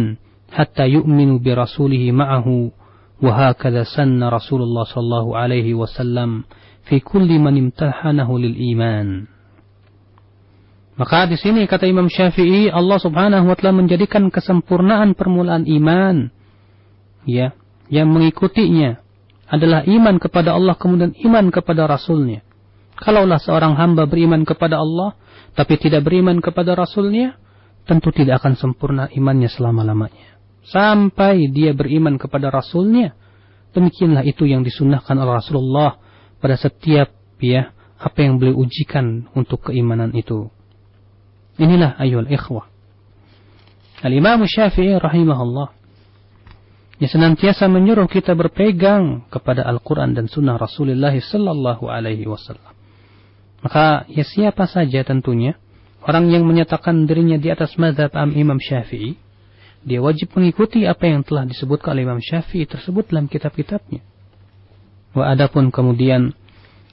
hatta yu'minu bi rasulihi ma'ahu wa hakadha sanna Rasulullah sallallahu alaihi wasallam fi kulli man imtahanahu lil iman. Maka di sini kata Imam Syafi'i, Allah Subhanahu wa taala menjadikan kesempurnaan permulaan iman, ya, yang mengikutinya adalah iman kepada Allah kemudian iman kepada Rasulnya. Kalaulah seorang hamba beriman kepada Allah tapi tidak beriman kepada Rasulnya, tentu tidak akan sempurna imannya selama-lamanya. Sampai dia beriman kepada Rasulnya. Demikianlah itu yang disunnahkan oleh Rasulullah pada setiap apa yang beliau ujikan untuk keimanan itu. Inilah ayyuhal ikhwah. Al-Imam Syafi'i rahimahullah, yang senantiasa menyuruh kita berpegang kepada Al-Quran dan Sunnah Rasulullah sallallahu alaihi wasallam. Maka ya siapa saja tentunya orang yang menyatakan dirinya di atas mazhab Imam Syafi'i, dia wajib mengikuti apa yang telah disebutkan oleh Imam Syafi'i tersebut dalam kitab-kitabnya. Adapun kemudian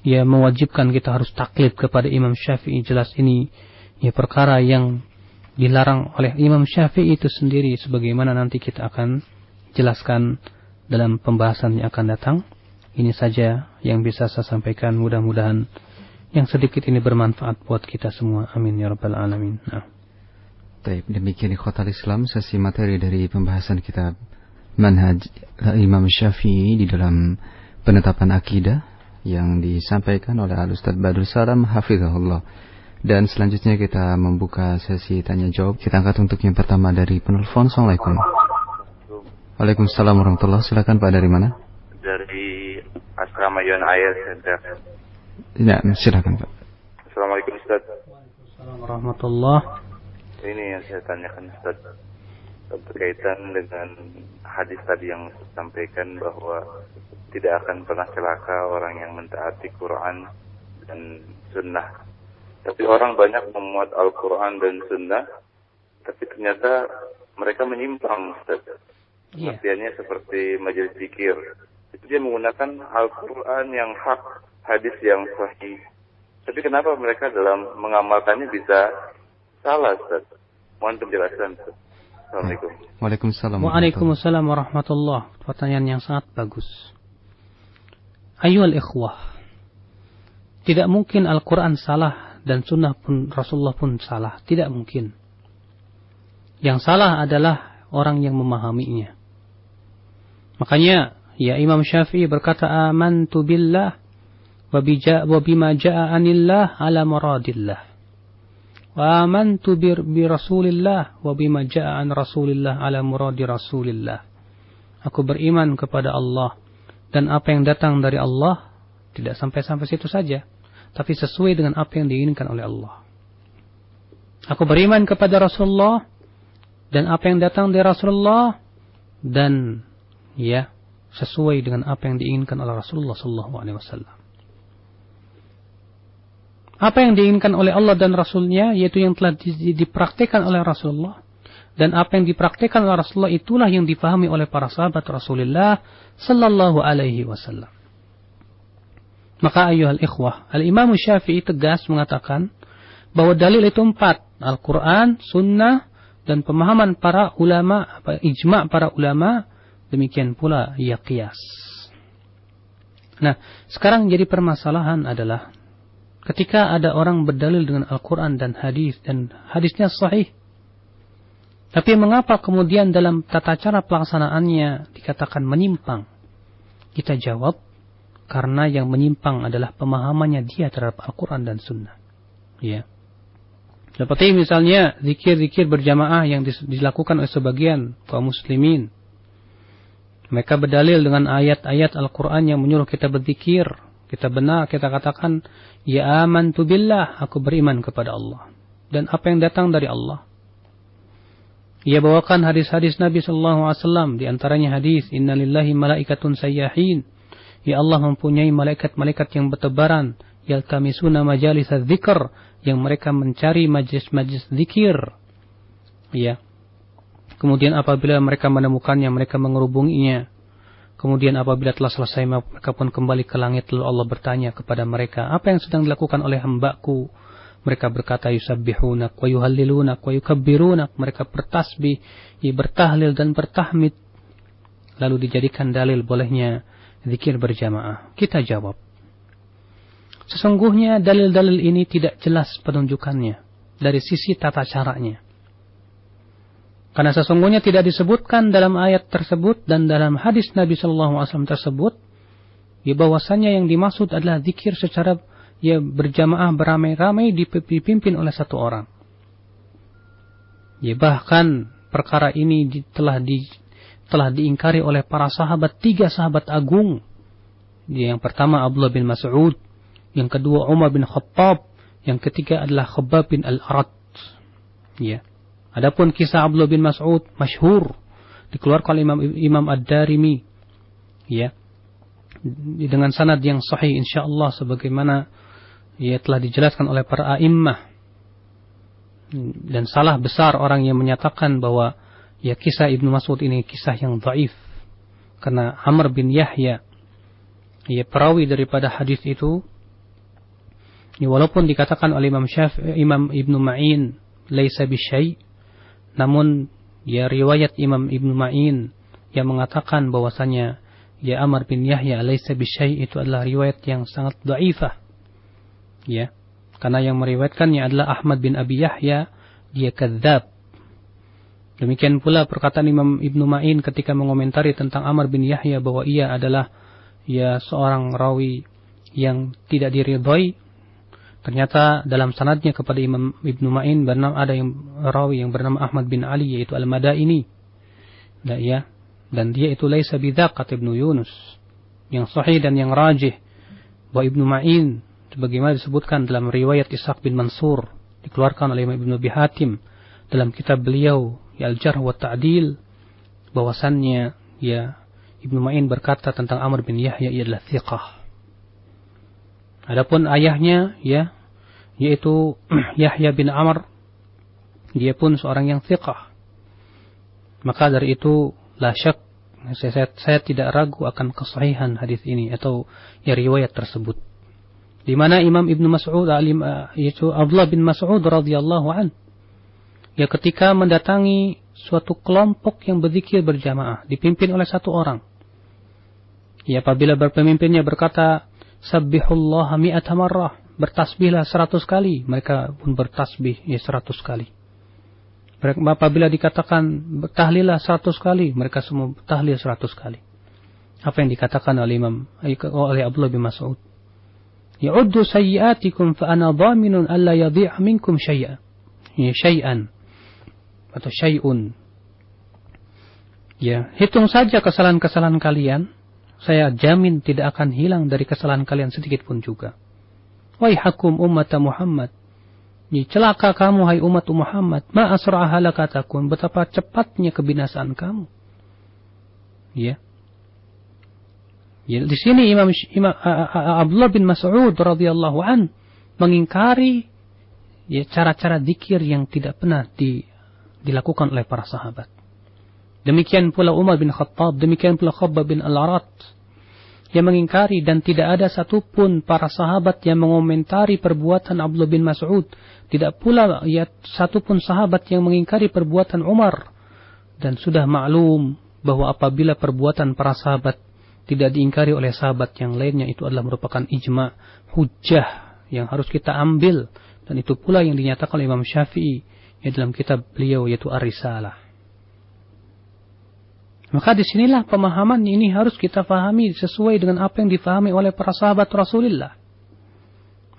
ya mewajibkan kita harus taklid kepada Imam Syafi'i, jelas ini ya perkara yang dilarang oleh Imam Syafi'i itu sendiri, sebagaimana nanti kita akan jelaskan dalam pembahasan yang akan datang. Ini saja yang bisa saya sampaikan, mudah-mudahan yang sedikit ini bermanfaat buat kita semua. Amin ya rabbal alamin. Baik, demikian ikhwatal Islam sesi materi dari pembahasan kitab Manhaj Imam Syafi'i di dalam penetapan akidah yang disampaikan oleh Al-Ustaz Badrul Salam hafizahullah. Dan selanjutnya kita membuka sesi tanya jawab. Kita angkat untuk yang pertama dari penelpon. Assalamualaikum. Waalaikumsalam warahmatullahi wabarakatuh. Silakan Pak, dari mana? Dari Asrama Yon Air Center. Ya, silakan Pak. Assalamualaikum Ustaz. Waalaikumsalam warahmatullahi. Ini yang saya tanyakan Ustaz, berkaitan dengan hadis tadi yang Ustaz sampaikan bahwa tidak akan pernah celaka orang yang mentaati Quran dan Sunnah. Tapi orang banyak memuat Al-Quran dan Sunnah, tapi ternyata mereka menyimpang Ustaz. Artinya seperti majelis zikir, itu dia menggunakan Al-Quran yang hak, hadis yang sahih. Tapi kenapa mereka dalam mengamalkannya bisa salah, Ustaz? Mohon penjelasan, Ustaz. Assalamualaikum. Waalaikumsalam warahmatullahi. Pertanyaan yang sangat bagus. Ayyuhal ikhwah, tidak mungkin Al-Quran salah dan Sunnah pun Rasulullah pun salah. Tidak mungkin. Yang salah adalah orang yang memahaminya. Makanya ya Imam Syafi'i berkata, amantu billah wa bima ja'a anillah ala muradillah. Wa amantu bi Rasulillah wa bima ja'a an Rasulillah ala muradi Rasulillah. Aku beriman kepada Allah dan apa yang datang dari Allah, tidak sampai situ saja, tapi sesuai dengan apa yang diinginkan oleh Allah. Aku beriman kepada Rasulullah dan apa yang datang dari Rasulullah, dan ya sesuai dengan apa yang diinginkan oleh Rasulullah sallallahu alaihi wasallam. Apa yang diinginkan oleh Allah dan Rasulnya, yaitu yang telah dipraktikkan oleh Rasulullah, dan apa yang dipraktikkan oleh Rasulullah itulah yang dipahami oleh para sahabat Rasulullah sallallahu alaihi wasallam. Maka ayyuhal ikhwah, Al-Imam Syafi'i tegas mengatakan bahwa dalil itu 4, Al-Quran, Sunnah, dan pemahaman para ulama, ijma' para ulama, demikian pula ya qiyas. Nah, sekarang jadi permasalahan adalah ketika ada orang berdalil dengan Al-Quran dan hadisnya sahih, tapi mengapa kemudian dalam tata cara pelaksanaannya dikatakan menyimpang? Kita jawab, karena yang menyimpang adalah pemahamannya dia terhadap Al-Quran dan Sunnah. Ya. Seperti misalnya zikir-zikir berjamaah yang dilakukan oleh sebagian kaum muslimin. Mereka berdalil dengan ayat-ayat Al-Quran yang menyuruh kita berzikir. Kita katakan, ya amantu billah, aku beriman kepada Allah. Dan apa yang datang dari Allah. Ia bawakan hadis-hadis Nabi SAW, di antaranya hadis, Inna lillahi malaikatun sayyahin. Ya Allah mempunyai malaikat-malaikat yang bertebaran, yaltamisuna majalis dzikr, yang mereka mencari majlis-majlis zikir. Ya. Kemudian apabila mereka menemukannya, mereka mengerubunginya. Kemudian apabila telah selesai, mereka pun kembali ke langit. Lalu Allah bertanya kepada mereka, apa yang sedang dilakukan oleh hambaku? Mereka berkata yusabbihunak wa yuhallilunak wa yukabbirunak. Mereka bertasbih, bertahlil dan bertahmid. Lalu dijadikan dalil bolehnya zikir berjamaah. Kita jawab, sesungguhnya dalil-dalil ini tidak jelas penunjukannya dari sisi tata caranya. Karena sesungguhnya tidak disebutkan dalam ayat tersebut dan dalam hadis Nabi SAW tersebut, bahwasanya yang dimaksud adalah zikir secara berjamaah beramai-ramai dipimpin oleh satu orang. Bahkan perkara ini telah diingkari oleh para sahabat, 3 sahabat agung. Yang pertama Abdullah bin Mas'ud, yang kedua Umar bin Khattab, yang ketiga adalah Khabbab bin Al-Arat. Adapun kisah Abdullah bin Mas'ud masyhur, dikeluarkan oleh Imam Ad-Darimi, dengan sanad yang sahih insyaallah sebagaimana telah dijelaskan oleh para a'immah. Dan salah besar orang yang menyatakan bahwa kisah Ibnu Mas'ud ini kisah yang dhaif, karena Amr bin Yahya, perawi daripada hadis itu, walaupun dikatakan oleh Imam Ibnu Ma'in laisa bisyai', namun riwayat Imam Ibnu Ma'in yang mengatakan bahwasanya Amr bin Yahya laisa bisyai' itu adalah riwayat yang sangat dhaifah. Karena yang meriwayatkannya adalah Ahmad bin Abi Yahya, dia kadzdzab. Demikian pula perkataan Imam Ibnu Ma'in ketika mengomentari tentang Amr bin Yahya bahwa ia adalah seorang rawi yang tidak diridhoi. Ternyata dalam sanadnya kepada Imam Ibnu Ma'in ada rawi yang bernama Ahmad bin Ali, yaitu Al-Madaini. Dan dia itu laisa bidzaq, kata Ibnu Yunus. Yang sahih dan yang rajih bahwa Ibnu Ma'in sebagaimana disebutkan dalam riwayat Ishaq bin Mansur, dikeluarkan oleh Imam Ibnu Abi Hatim dalam kitab beliau Al-Jarh wa Ta'dil, bahwasannya Ibnu Ma'in berkata tentang Amr bin Yahya ia adalah thiqah. Adapun ayahnya yaitu Yahya bin Amr, dia pun seorang yang thiqah. Maka dari itu la syak, saya tidak ragu akan kesahihan hadis ini atau riwayat tersebut. Di mana Imam Ibnu Mas'ud yaitu Abdullah bin Mas'ud radhiyallahu an, ketika mendatangi suatu kelompok yang berzikir berjamaah dipimpin oleh satu orang. Apabila pemimpinnya berkata sabbihullaha mi'ata marrah, bertasbihlah 100 kali, mereka pun bertasbih 100 kali. Apabila dikatakan bertahlillah 100 kali, mereka semua bertahlil 100 kali. Apa yang dikatakan oleh Abdullah bin Mas'ud? Ya'uddu sayyi'atikum fa ana dhaminun alla yadhi'a minkum syai'an atau syai'un. Hitung saja kesalahan-kesalahan kalian, saya jamin tidak akan hilang dari kesalahan kalian sedikit pun juga. Waihakum ummata Muhammad, celaka kamu hai umat Muhammad, ma asra'a halakatakum, betapa cepatnya kebinasaan kamu. Di sini Imam Abdullah bin Mas'ud radhiyallahu an mengingkari cara-cara zikir yang tidak pernah dilakukan oleh para sahabat. Demikian pula Umar bin Khattab, demikian pula Khabbab bin Al-Arat yang mengingkari, dan tidak ada satupun para sahabat yang mengomentari perbuatan Abdullah bin Mas'ud. Tidak pula satupun sahabat yang mengingkari perbuatan Umar. Dan sudah maklum bahwa apabila perbuatan para sahabat tidak diingkari oleh sahabat yang lainnya, itu adalah merupakan ijma, hujjah yang harus kita ambil. Dan itu pula yang dinyatakan oleh Imam Syafi'i dalam kitab beliau yaitu Ar-Risalah. Maka disinilah pemahaman ini harus kita fahami sesuai dengan apa yang difahami oleh para sahabat Rasulullah.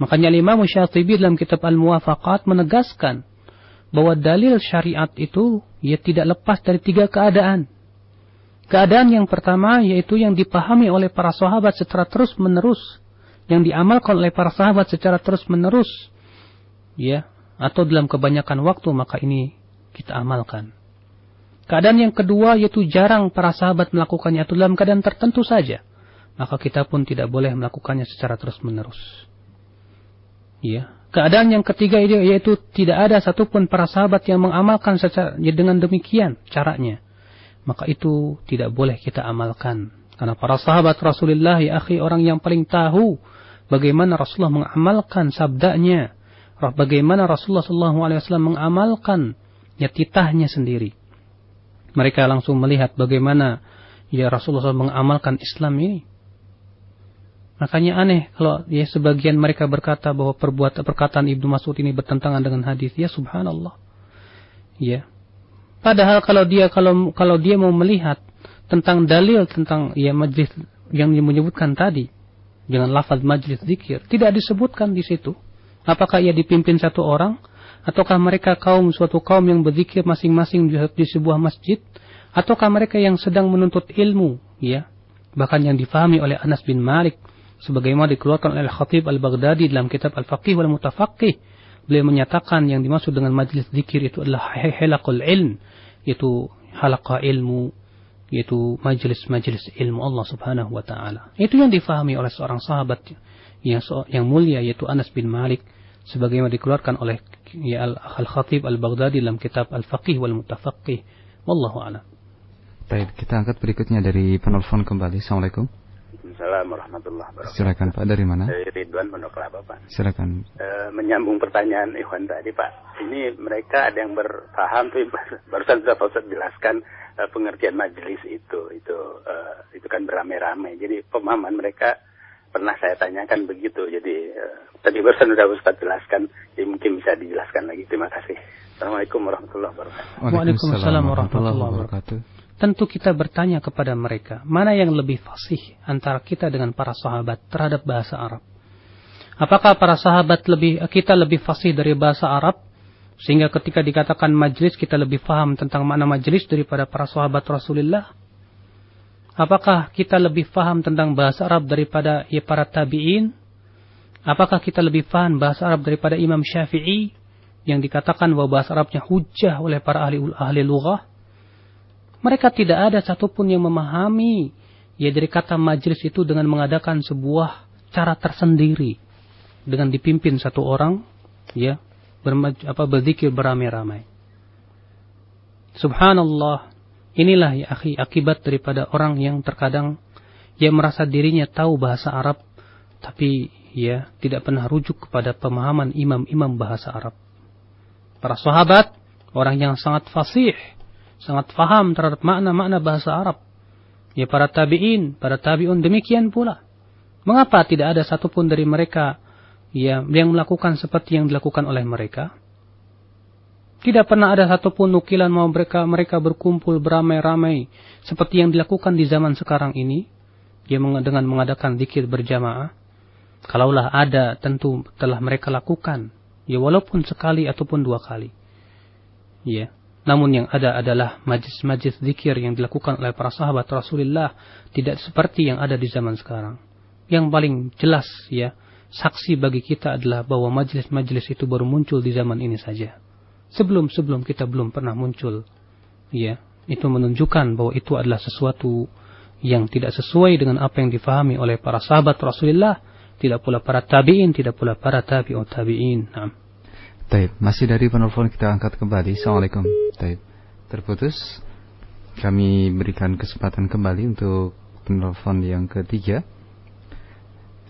Makanya Imam Syatibi dalam kitab Al-Muwafaqat menegaskan bahwa dalil syariat itu tidak lepas dari 3 keadaan. Keadaan yang pertama yaitu yang dipahami oleh para sahabat secara terus-menerus, yang diamalkan oleh para sahabat secara terus-menerus, atau dalam kebanyakan waktu, maka ini kita amalkan. Keadaan yang kedua yaitu jarang para sahabat melakukannya atau dalam keadaan tertentu saja, maka kita pun tidak boleh melakukannya secara terus-menerus. Keadaan yang ketiga yaitu tidak ada satupun para sahabat yang mengamalkan dengan demikian caranya, maka itu tidak boleh kita amalkan. Karena para sahabat Rasulullah orang yang paling tahu bagaimana Rasulullah mengamalkan sabdanya. bagaimana Rasulullah SAW mengamalkan titahnya sendiri. Mereka langsung melihat bagaimana Rasulullah SAW mengamalkan Islam ini. Makanya aneh kalau sebagian mereka berkata bahwa perkataan Ibnu Mas'ud ini bertentangan dengan hadis. Ya subhanallah. Ya. Padahal kalau dia mau melihat tentang dalil tentang majlis yang menyebutkan tadi dengan lafaz majlis zikir, tidak disebutkan di situ. Apakah ia dipimpin satu orang ataukah mereka suatu kaum yang berzikir masing-masing di sebuah masjid, ataukah mereka yang sedang menuntut ilmu, bahkan yang difahami oleh Anas bin Malik sebagaimana dikeluarkan oleh Al-Khatib Al-Baghdadi dalam kitab Al-Faqih wal Mutafaqih. Beliau menyatakan yang dimaksud dengan majlis zikir itu adalah halaqul ilm, yaitu halaqah ilmu, yaitu majlis-majlis ilmu Allah Subhanahu wa taala. Itu yang difahami oleh seorang sahabat yang mulia, yaitu Anas bin Malik sebagaimana dikeluarkan oleh Al-Khatib Al-Baghdadi dalam kitab Al-Faqih wal Mutafaqih. Wallahu a'lam. Baik, kita angkat berikutnya dari penelpon kembali. Assalamualaikum. Assalamualaikum warahmatullahi wabarakatuh. Silakan Pak, dari mana? Dari Ridwan Pondok Kelapa, Pak. Silakan. Menyambung pertanyaan Ikhwan tadi, Pak. Ini mereka ada yang berpaham, tapi barusan sudah Pak Ustaz jelaskan pengertian majelis itu kan beramai-ramai. Jadi pemahaman mereka pernah saya tanyakan begitu. Jadi tadi barusan sudah Ustaz jelaskan, jadi mungkin bisa dijelaskan lagi. Terima kasih. Assalamualaikum warahmatullahi wabarakatuh. Waalaikumsalam warahmatullahi wabarakatuh. Tentu kita bertanya kepada mereka, mana yang lebih fasih antara kita dengan para sahabat terhadap bahasa Arab? Apakah para sahabat kita lebih fasih dari bahasa Arab, sehingga ketika dikatakan majlis kita lebih paham tentang makna majlis daripada para sahabat Rasulullah? Apakah kita lebih paham tentang bahasa Arab daripada para tabi'in? Apakah kita lebih paham bahasa Arab daripada Imam Syafi'i yang dikatakan bahwa bahasa Arabnya hujjah oleh para ahli lughah? Mereka tidak ada satupun yang memahami dari kata majlis itu dengan mengadakan sebuah cara tersendiri dengan dipimpin satu orang berzikir beramai-ramai. Subhanallah, inilah akibat daripada orang yang terkadang merasa dirinya tahu bahasa Arab tapi tidak pernah rujuk kepada pemahaman imam-imam bahasa Arab. Para sahabat orang yang sangat fasih, sangat faham terhadap makna-makna bahasa Arab. Para tabi'in, para tabi'un demikian pula. Mengapa tidak ada satupun dari mereka yang melakukan seperti yang dilakukan oleh mereka? Tidak pernah ada satupun nukilan mau mereka berkumpul beramai-ramai seperti yang dilakukan di zaman sekarang ini, dengan mengadakan zikir berjamaah. Kalaulah ada, tentu telah mereka lakukan, walaupun sekali ataupun dua kali. Namun yang ada adalah majlis-majlis zikir yang dilakukan oleh para sahabat Rasulullah tidak seperti yang ada di zaman sekarang. Yang paling jelas saksi bagi kita adalah bahwa majlis-majlis itu baru muncul di zaman ini saja. Sebelum kita belum pernah muncul. Itu menunjukkan bahwa itu adalah sesuatu yang tidak sesuai dengan apa yang difahami oleh para sahabat Rasulullah, tidak pula para tabi'in, tidak pula para tabi'ut tabi'in. Naam. Taib, masih dari penelpon kita angkat kembali. Assalamualaikum. Taib, terputus. Kami berikan kesempatan kembali untuk penelpon yang ketiga.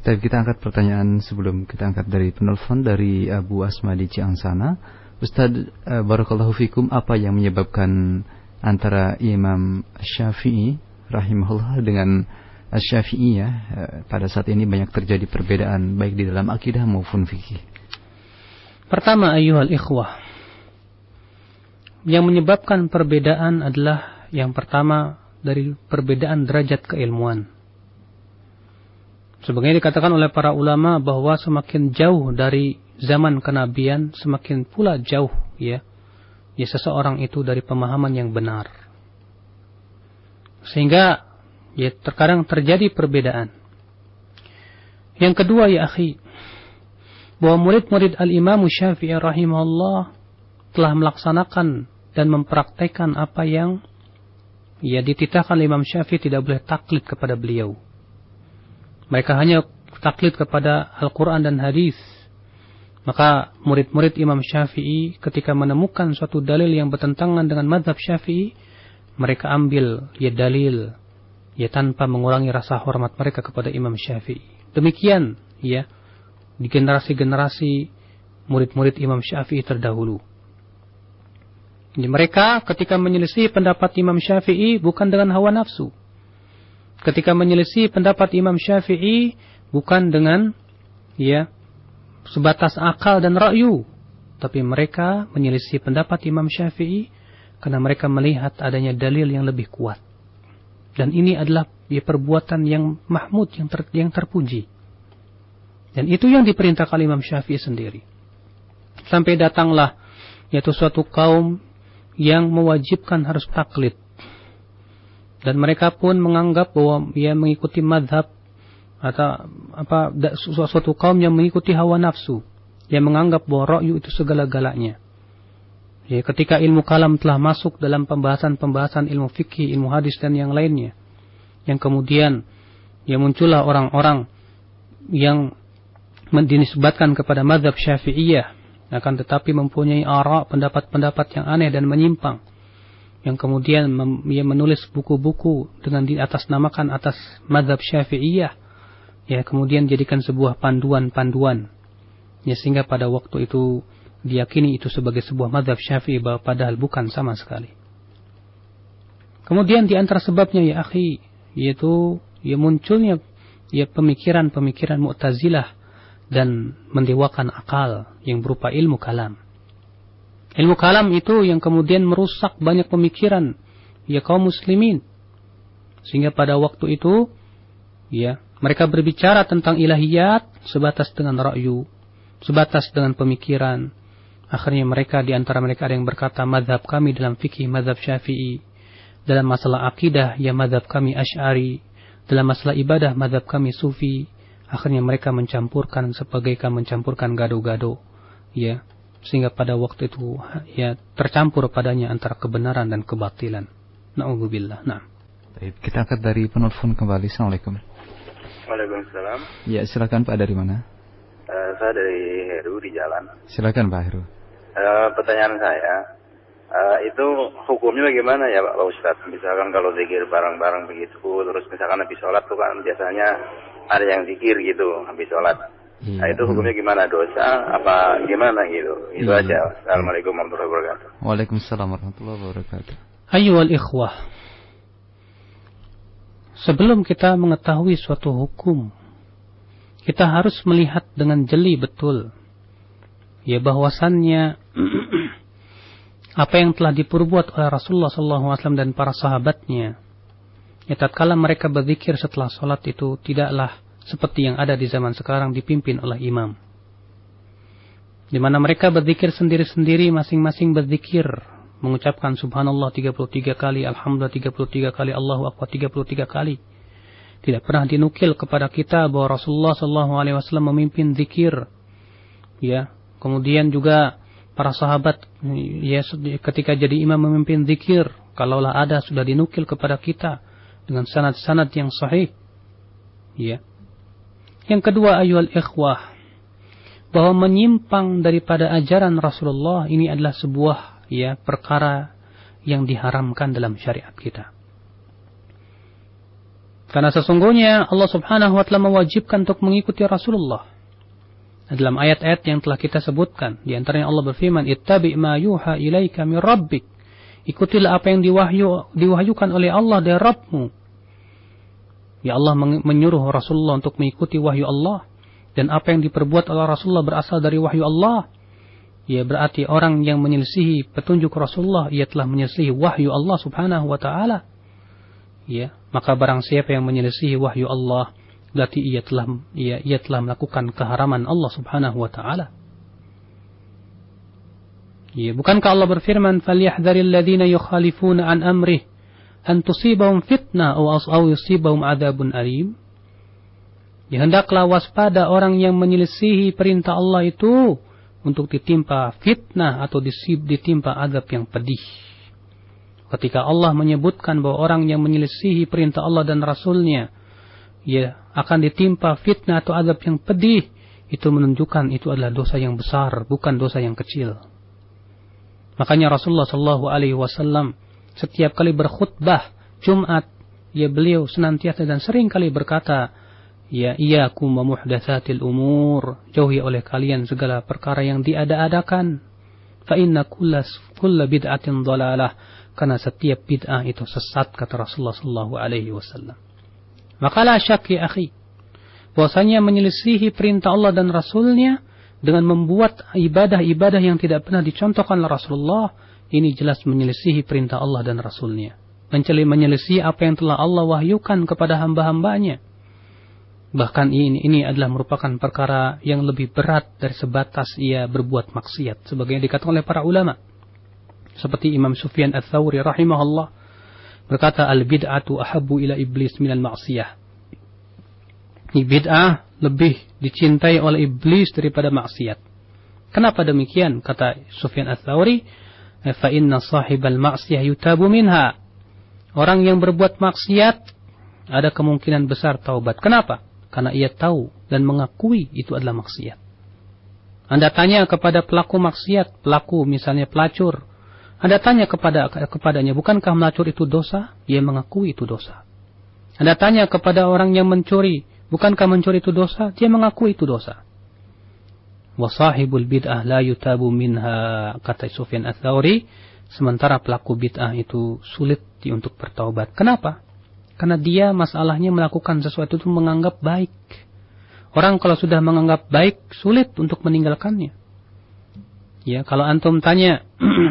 Taib, kita angkat pertanyaan sebelum kita angkat dari penelpon dari Abu Asma di Ciangsana. Ustaz, barakallahu fikum, apa yang menyebabkan antara Imam Syafi'i rahimahullah dengan Asy-Syafi'iyah pada saat ini banyak terjadi perbedaan baik di dalam akidah maupun fikih? Pertama, ayyuhal ikhwah, yang menyebabkan perbedaan adalah yang pertama dari perbedaan derajat keilmuan. Sebagaimana dikatakan oleh para ulama bahwa semakin jauh dari zaman kenabian, semakin pula jauh seseorang itu dari pemahaman yang benar. Sehingga terkadang terjadi perbedaan. Yang kedua, ya akhi, bahwa murid-murid al-Imam Syafi'i rahimahullah telah melaksanakan dan mempraktekkan apa yang dititahkan Imam Syafi'i, tidak boleh taklid kepada beliau. Mereka hanya taklid kepada Al-Quran dan hadis. Maka murid-murid Imam Syafi'i ketika menemukan suatu dalil yang bertentangan dengan mazhab Syafi'i, mereka ambil dalil tanpa mengurangi rasa hormat mereka kepada Imam Syafi'i. Demikian di generasi-generasi murid-murid Imam Syafi'i terdahulu. Jadi mereka ketika menyelisih pendapat Imam Syafi'i bukan dengan hawa nafsu. Ketika menyelisih pendapat Imam Syafi'i bukan dengan sebatas akal dan ra'yu, tapi mereka menyelisih pendapat Imam Syafi'i karena mereka melihat adanya dalil yang lebih kuat. Dan ini adalah perbuatan yang mahmud, yang terpuji. Dan itu yang diperintahkan Imam Syafi'i sendiri. Sampai datanglah yaitu suatu kaum yang mewajibkan harus taklid. Dan mereka pun menganggap bahwa mengikuti madhab atau suatu kaum yang mengikuti hawa nafsu, yang menganggap bahwa ra'yu itu segala-galanya. Ya, ketika ilmu kalam telah masuk dalam pembahasan ilmu fikih, ilmu hadis dan yang lainnya, yang kemudian muncullah orang-orang yang dinisbatkan kepada mazhab Syafi'iyah, akan tetapi mempunyai ara, pendapat-pendapat yang aneh dan menyimpang, yang kemudian menulis buku-buku dengan diatasnamakan atas mazhab Syafi'iyah, ya kemudian jadikan sebuah panduan-panduan, ya sehingga pada waktu itu diyakini itu sebagai sebuah mazhab Syafi'i, padahal bukan sama sekali. Kemudian di antara sebabnya ya akhi, yaitu munculnya pemikiran-pemikiran Mu'tazilah dan mendewakan akal yang berupa ilmu kalam. Ilmu kalam itu yang kemudian merusak banyak pemikiran kaum muslimin, sehingga pada waktu itu mereka berbicara tentang ilahiyat sebatas dengan ra'yu, sebatas dengan pemikiran. Akhirnya di antara mereka ada yang berkata, mazhab kami dalam fikih mazhab Syafi'i, dalam masalah akidah mazhab kami Asy'ari, dalam masalah ibadah mazhab kami Sufi. Akhirnya mereka mencampurkan gado-gado, sehingga pada waktu itu tercampur padanya antara kebenaran dan kebatilan. Na'udzubillah. Nah. Baik, kita angkat dari penelpon kembali. Assalamualaikum. Waalaikumsalam. Ya, silakan Pak, dari mana? Saya dari Heru di Jalan. Silakan Pak Heru. Pertanyaan saya, itu hukumnya bagaimana ya Pak Ustadz? Misalkan kalau zikir bareng-bareng begitu, terus misalkan habis sholat tuh kan biasanya ada yang zikir gitu habis sholat. Nah, itu hukumnya gimana? Dosa apa gimana gitu? Itu aja. Assalamualaikum warahmatullahi wabarakatuh. Waalaikumsalam warahmatullahi wabarakatuh. Ayyuhal ikhwah, sebelum kita mengetahui suatu hukum, kita harus melihat dengan jeli betul bahwasannya apa yang telah diperbuat oleh Rasulullah SAW dan para sahabatnya. Tatkala mereka berzikir setelah sholat itu tidaklah seperti yang ada di zaman sekarang dipimpin oleh imam, di mana mereka berzikir sendiri-sendiri, masing-masing berzikir, mengucapkan subhanallah 33 kali, alhamdulillah 33 kali, Allahu akbar 33 kali. Tidak pernah dinukil kepada kita bahwa Rasulullah SAW memimpin zikir. Kemudian juga para sahabat ketika jadi imam memimpin zikir, kalaulah ada sudah dinukil kepada kita dengan sanad-sanad yang sahih. Yang kedua, ayyuhal ikhwah, bahwa menyimpang daripada ajaran Rasulullah ini adalah sebuah perkara yang diharamkan dalam syariat kita. Karena sesungguhnya Allah Subhanahu wa taala mewajibkan untuk mengikuti Rasulullah. Dalam ayat-ayat yang telah kita sebutkan, di antaranya Allah berfirman, "Ittabi' ma yuha ilaika min rabbik." Ikutilah apa yang diwahyukan oleh Allah dari Rabbmu. Allah menyuruh Rasulullah untuk mengikuti wahyu Allah, dan apa yang diperbuat oleh Rasulullah berasal dari wahyu Allah. Berarti orang yang menyelisihi petunjuk Rasulullah, ia telah menyelisihi wahyu Allah Subhanahu wa taala. Maka barang siapa yang menyelisihi wahyu Allah, berarti ia telah melakukan keharaman Allah Subhanahu wa taala. Bukankah Allah berfirman, "Falyahdharil ladzina yukhalifuna an amrih an tusibahum fitnah aw yusibahum adzabun alim." Hendaklah waspada orang yang menyelisihi perintah Allah itu untuk ditimpa fitnah atau ditimpa azab yang pedih. Ketika Allah menyebutkan bahwa orang yang menyelisihi perintah Allah dan Rasulnya akan ditimpa fitnah atau azab yang pedih, itu menunjukkan itu adalah dosa yang besar, bukan dosa yang kecil. Makanya Rasulullah SAW setiap kali berkhutbah Jumat, beliau senantiasa dan sering kali berkata, Ya, iyyakum wa muhdatsatil umur, jauhi oleh kalian segala perkara yang diada-adakan. Fa inna kulla bid'atin dhalalah, karena setiap bid'ah itu sesat, kata Rasulullah sallallahu alaihi wasallam. Maka la syak ya akhi, bahwasanya menyelisihi perintah Allah dan Rasulnya dengan membuat ibadah-ibadah yang tidak pernah dicontohkan oleh Rasulullah, ini jelas menyelisihi perintah Allah dan Rasulnya. Menyelisihi apa yang telah Allah wahyukan kepada hamba-hambanya. Bahkan ini adalah merupakan perkara yang lebih berat dari sebatas ia berbuat maksiat, sebagaimana dikatakan oleh para ulama. Seperti Imam Sufyan Ats-Tsauri rahimahullah berkata, al-bid'atu ahabbu ila iblis minal ma'siyah. Bid'ah lebih dicintai oleh iblis daripada maksiat. Kenapa demikian? Kata Sufyan Ats-Tsauri, fa inna sahibal ma'siyah yutabu minha. Orang yang berbuat maksiat ada kemungkinan besar taubat. Kenapa? Karena ia tahu dan mengakui itu adalah maksiat. Anda tanya kepada pelaku maksiat, pelaku misalnya pelacur, Anda tanya kepadanya, bukankah melacur itu dosa? Ia mengakui itu dosa. Anda tanya kepada orang yang mencuri, bukankah mencuri itu dosa? Dia mengakui itu dosa. Wa sahibul bid'ah la yutabu minha, kata Sufyan Ats-Tsauri, sementara pelaku bid'ah itu sulit untuk bertaubat. Kenapa? Karena dia masalahnya melakukan sesuatu itu menganggap baik. Orang kalau sudah menganggap baik, sulit untuk meninggalkannya. Ya, kalau antum tanya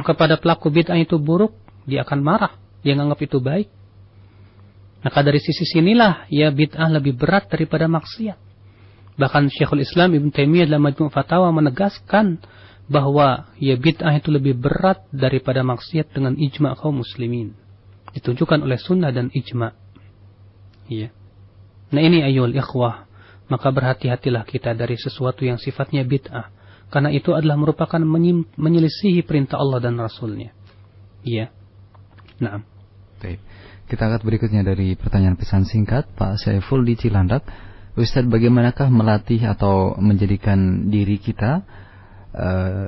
kepada pelaku bid'ah itu buruk, dia akan marah. Dia menganggap itu baik. Maka dari sisi sinilah, ya bid'ah lebih berat daripada maksiat. Bahkan Syekhul Islam Ibn Taimiyah dalam Majmu' Fatawa menegaskan bahwa ya bid'ah itu lebih berat daripada maksiat dengan ijma' kaum muslimin. Ditunjukkan oleh sunnah dan ijma'. Ya. Nah ini ayyuhal ikhwah, maka berhati-hatilah kita dari sesuatu yang sifatnya bid'ah, karena itu adalah merupakan menyelisihi perintah Allah dan Rasulnya. Iya. Naam. Baik. Kita angkat berikutnya dari pertanyaan pesan singkat Pak Saiful di Cilandak. Ustaz, bagaimanakah melatih atau menjadikan diri kita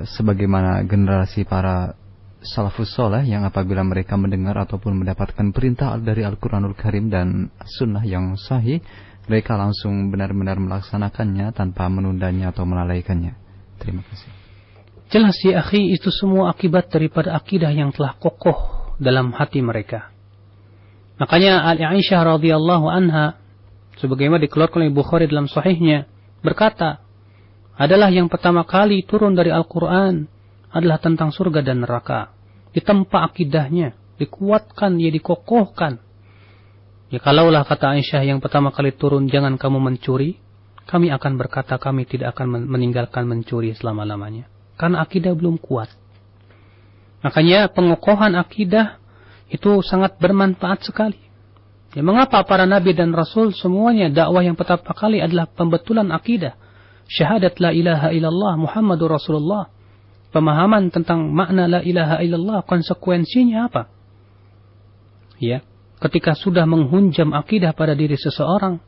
sebagaimana generasi para salafus soleh yang apabila mereka mendengar ataupun mendapatkan perintah dari Al-Quranul Karim dan Sunnah yang sahih, mereka langsung benar-benar melaksanakannya tanpa menundanya atau melalaikannya. Terima kasih. Jelas ya akhi, itu semua akibat daripada akidah yang telah kokoh dalam hati mereka. Makanya Aisyah radhiyallahu anha, sebagaimana dikeluarkan oleh Bukhari dalam sahihnya, berkata, adalah yang pertama kali turun dari Al-Quran adalah tentang surga dan neraka. Ditempa akidahnya, dikuatkan, ya dikokohkan. Ya kalaulah, kata Aisyah, yang pertama kali turun jangan kamu mencuri, kami akan berkata kami tidak akan meninggalkan mencuri selama-lamanya. Karena akidah belum kuat. Makanya pengokohan akidah itu sangat bermanfaat sekali. Ya, mengapa para nabi dan rasul semuanya dakwah yang pertama kali adalah pembetulan akidah. Syahadat la ilaha illallah Muhammadur Rasulullah. Pemahaman tentang makna la ilaha illallah, konsekuensinya apa? Ya, ketika sudah menghunjam akidah pada diri seseorang,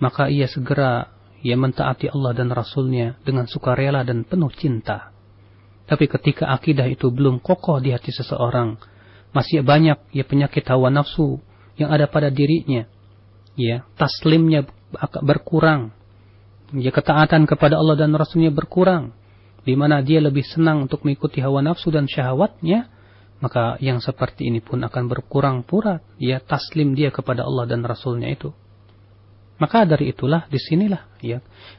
maka ia segera mentaati Allah dan Rasulnya dengan sukarela dan penuh cinta. Tapi ketika akidah itu belum kokoh di hati seseorang, masih banyak penyakit hawa nafsu yang ada pada dirinya, taslimnya berkurang, ketaatan kepada Allah dan Rasulnya berkurang, di mana dia lebih senang untuk mengikuti hawa nafsu dan syahwatnya, maka yang seperti ini pun akan berkurang pula taslim dia kepada Allah dan Rasulnya itu. Maka dari itulah, disinilah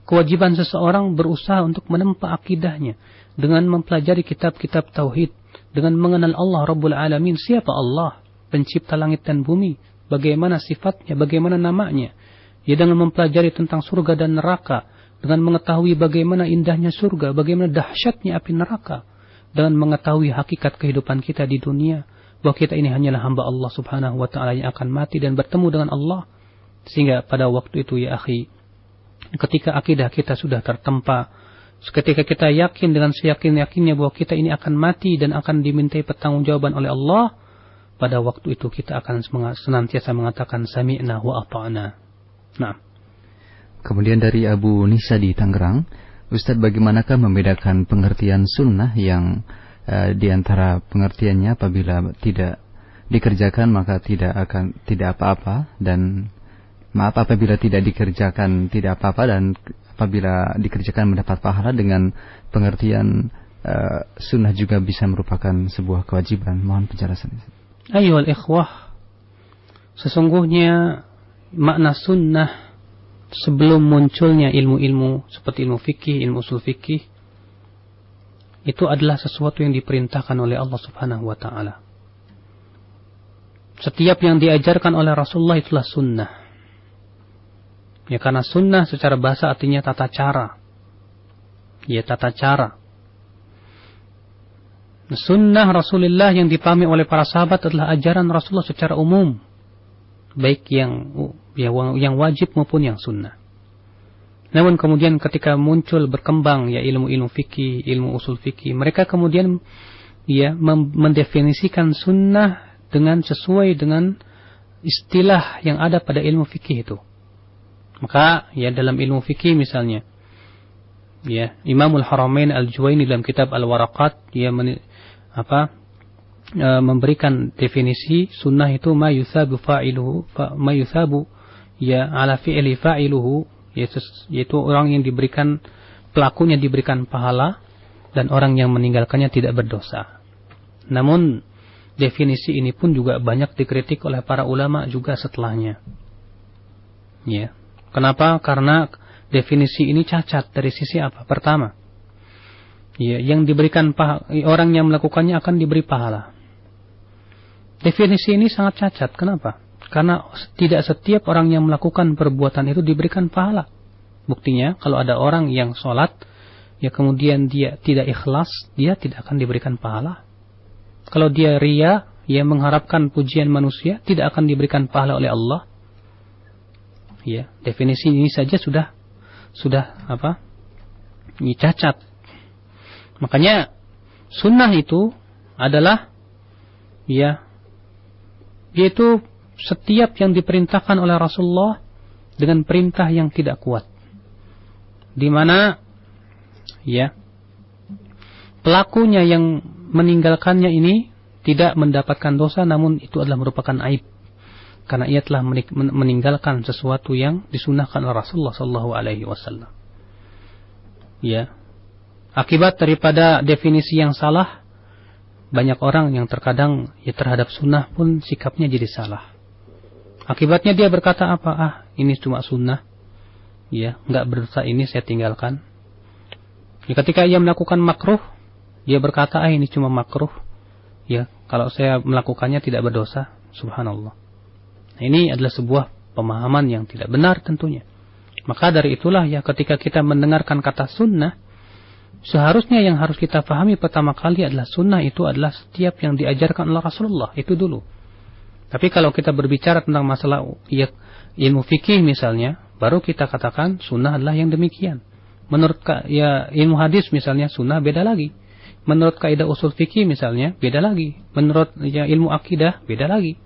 kewajiban seseorang berusaha untuk menempa akidahnya dengan mempelajari kitab-kitab tauhid, dengan mengenal Allah Rabbul Alamin, siapa Allah, pencipta langit dan bumi, bagaimana sifatnya, bagaimana namanya, dengan mempelajari tentang surga dan neraka, dengan mengetahui bagaimana indahnya surga, bagaimana dahsyatnya api neraka, dengan mengetahui hakikat kehidupan kita di dunia, bahwa kita ini hanyalah hamba Allah Subhanahu wa ta'ala yang akan mati dan bertemu dengan Allah. Sehingga pada waktu itu ya akhi, ketika akidah kita sudah tertempa, ketika kita yakin dengan seyakin-yakinnya bahwa kita ini akan mati dan akan dimintai pertanggungjawaban oleh Allah, pada waktu itu kita akan senantiasa mengatakan sami'na wa ata'na. Nah. Kemudian dari Abu Nisa di Tangerang, Ustaz, bagaimanakah membedakan pengertian sunnah yang di antara pengertiannya apabila tidak dikerjakan maka tidak apa-apa, dan maaf apabila tidak dikerjakan tidak apa-apa, dan apabila dikerjakan mendapat pahala, dengan pengertian sunnah juga bisa merupakan sebuah kewajiban. Mohon penjelasan. Ayyuhal ikhwah, sesungguhnya makna sunnah sebelum munculnya ilmu-ilmu seperti ilmu fikih, ilmu usul fikih, itu adalah sesuatu yang diperintahkan oleh Allah Subhanahu wa ta'ala. Setiap yang diajarkan oleh Rasulullah itulah sunnah. Ya, karena sunnah secara bahasa artinya tata cara. Ya, tata cara. Sunnah Rasulullah yang dipahami oleh para sahabat adalah ajaran Rasulullah secara umum, baik yang wajib maupun yang sunnah. Namun kemudian ketika muncul berkembang ya ilmu-ilmu fikih, ilmu usul fikih, mereka kemudian ya mendefinisikan sunnah dengan sesuai dengan istilah yang ada pada ilmu fikih itu. Maka ya dalam ilmu fikih misalnya, ya Imamul Haramain Al-Juwaini dalam kitab Al-Waraqat dia memberikan definisi sunnah itu ma yuthabu fa'iluhu, ma yuthabu ya ala fi'li fa'iluhu, yaitu orang yang diberikan, pelakunya diberikan pahala dan orang yang meninggalkannya tidak berdosa. Namun definisi ini pun juga banyak dikritik oleh para ulama juga setelahnya. Ya. Kenapa? Karena definisi ini cacat dari sisi apa? Pertama, ya, yang diberikan orang yang melakukannya akan diberi pahala. Definisi ini sangat cacat. Kenapa? Karena tidak setiap orang yang melakukan perbuatan itu diberikan pahala. Buktinya, kalau ada orang yang sholat, ya kemudian dia tidak ikhlas, dia tidak akan diberikan pahala. Kalau dia riya, ya mengharapkan pujian manusia, tidak akan diberikan pahala oleh Allah. Ya, definisi ini saja sudah ini cacat. Makanya sunnah itu adalah ya yaitu setiap yang diperintahkan oleh Rasulullah dengan perintah yang tidak kuat, di mana ya pelakunya yang meninggalkannya ini tidak mendapatkan dosa, namun itu adalah merupakan aib karena ia telah meninggalkan sesuatu yang disunahkan oleh Rasulullah sallallahu alaihi wasallam. Ya. Akibat daripada definisi yang salah, banyak orang yang terkadang ya terhadap sunnah pun sikapnya jadi salah. Akibatnya dia berkata apa? Ini cuma sunnah. Ya, enggak berdosa, ini saya tinggalkan. Ya, ketika ia melakukan makruh, dia berkata, ini cuma makruh. Ya, kalau saya melakukannya tidak berdosa. Subhanallah. Nah, ini adalah sebuah pemahaman yang tidak benar tentunya. Maka dari itulah ya ketika kita mendengarkan kata sunnah, seharusnya yang harus kita pahami pertama kali adalah sunnah itu adalah setiap yang diajarkan oleh Rasulullah, itu dulu. Tapi kalau kita berbicara tentang masalah ya, ilmu fikih misalnya, baru kita katakan sunnah adalah yang demikian. Menurut ya ilmu hadis misalnya sunnah beda lagi. Menurut kaidah usul fikih misalnya beda lagi. Menurut ya ilmu akidah beda lagi.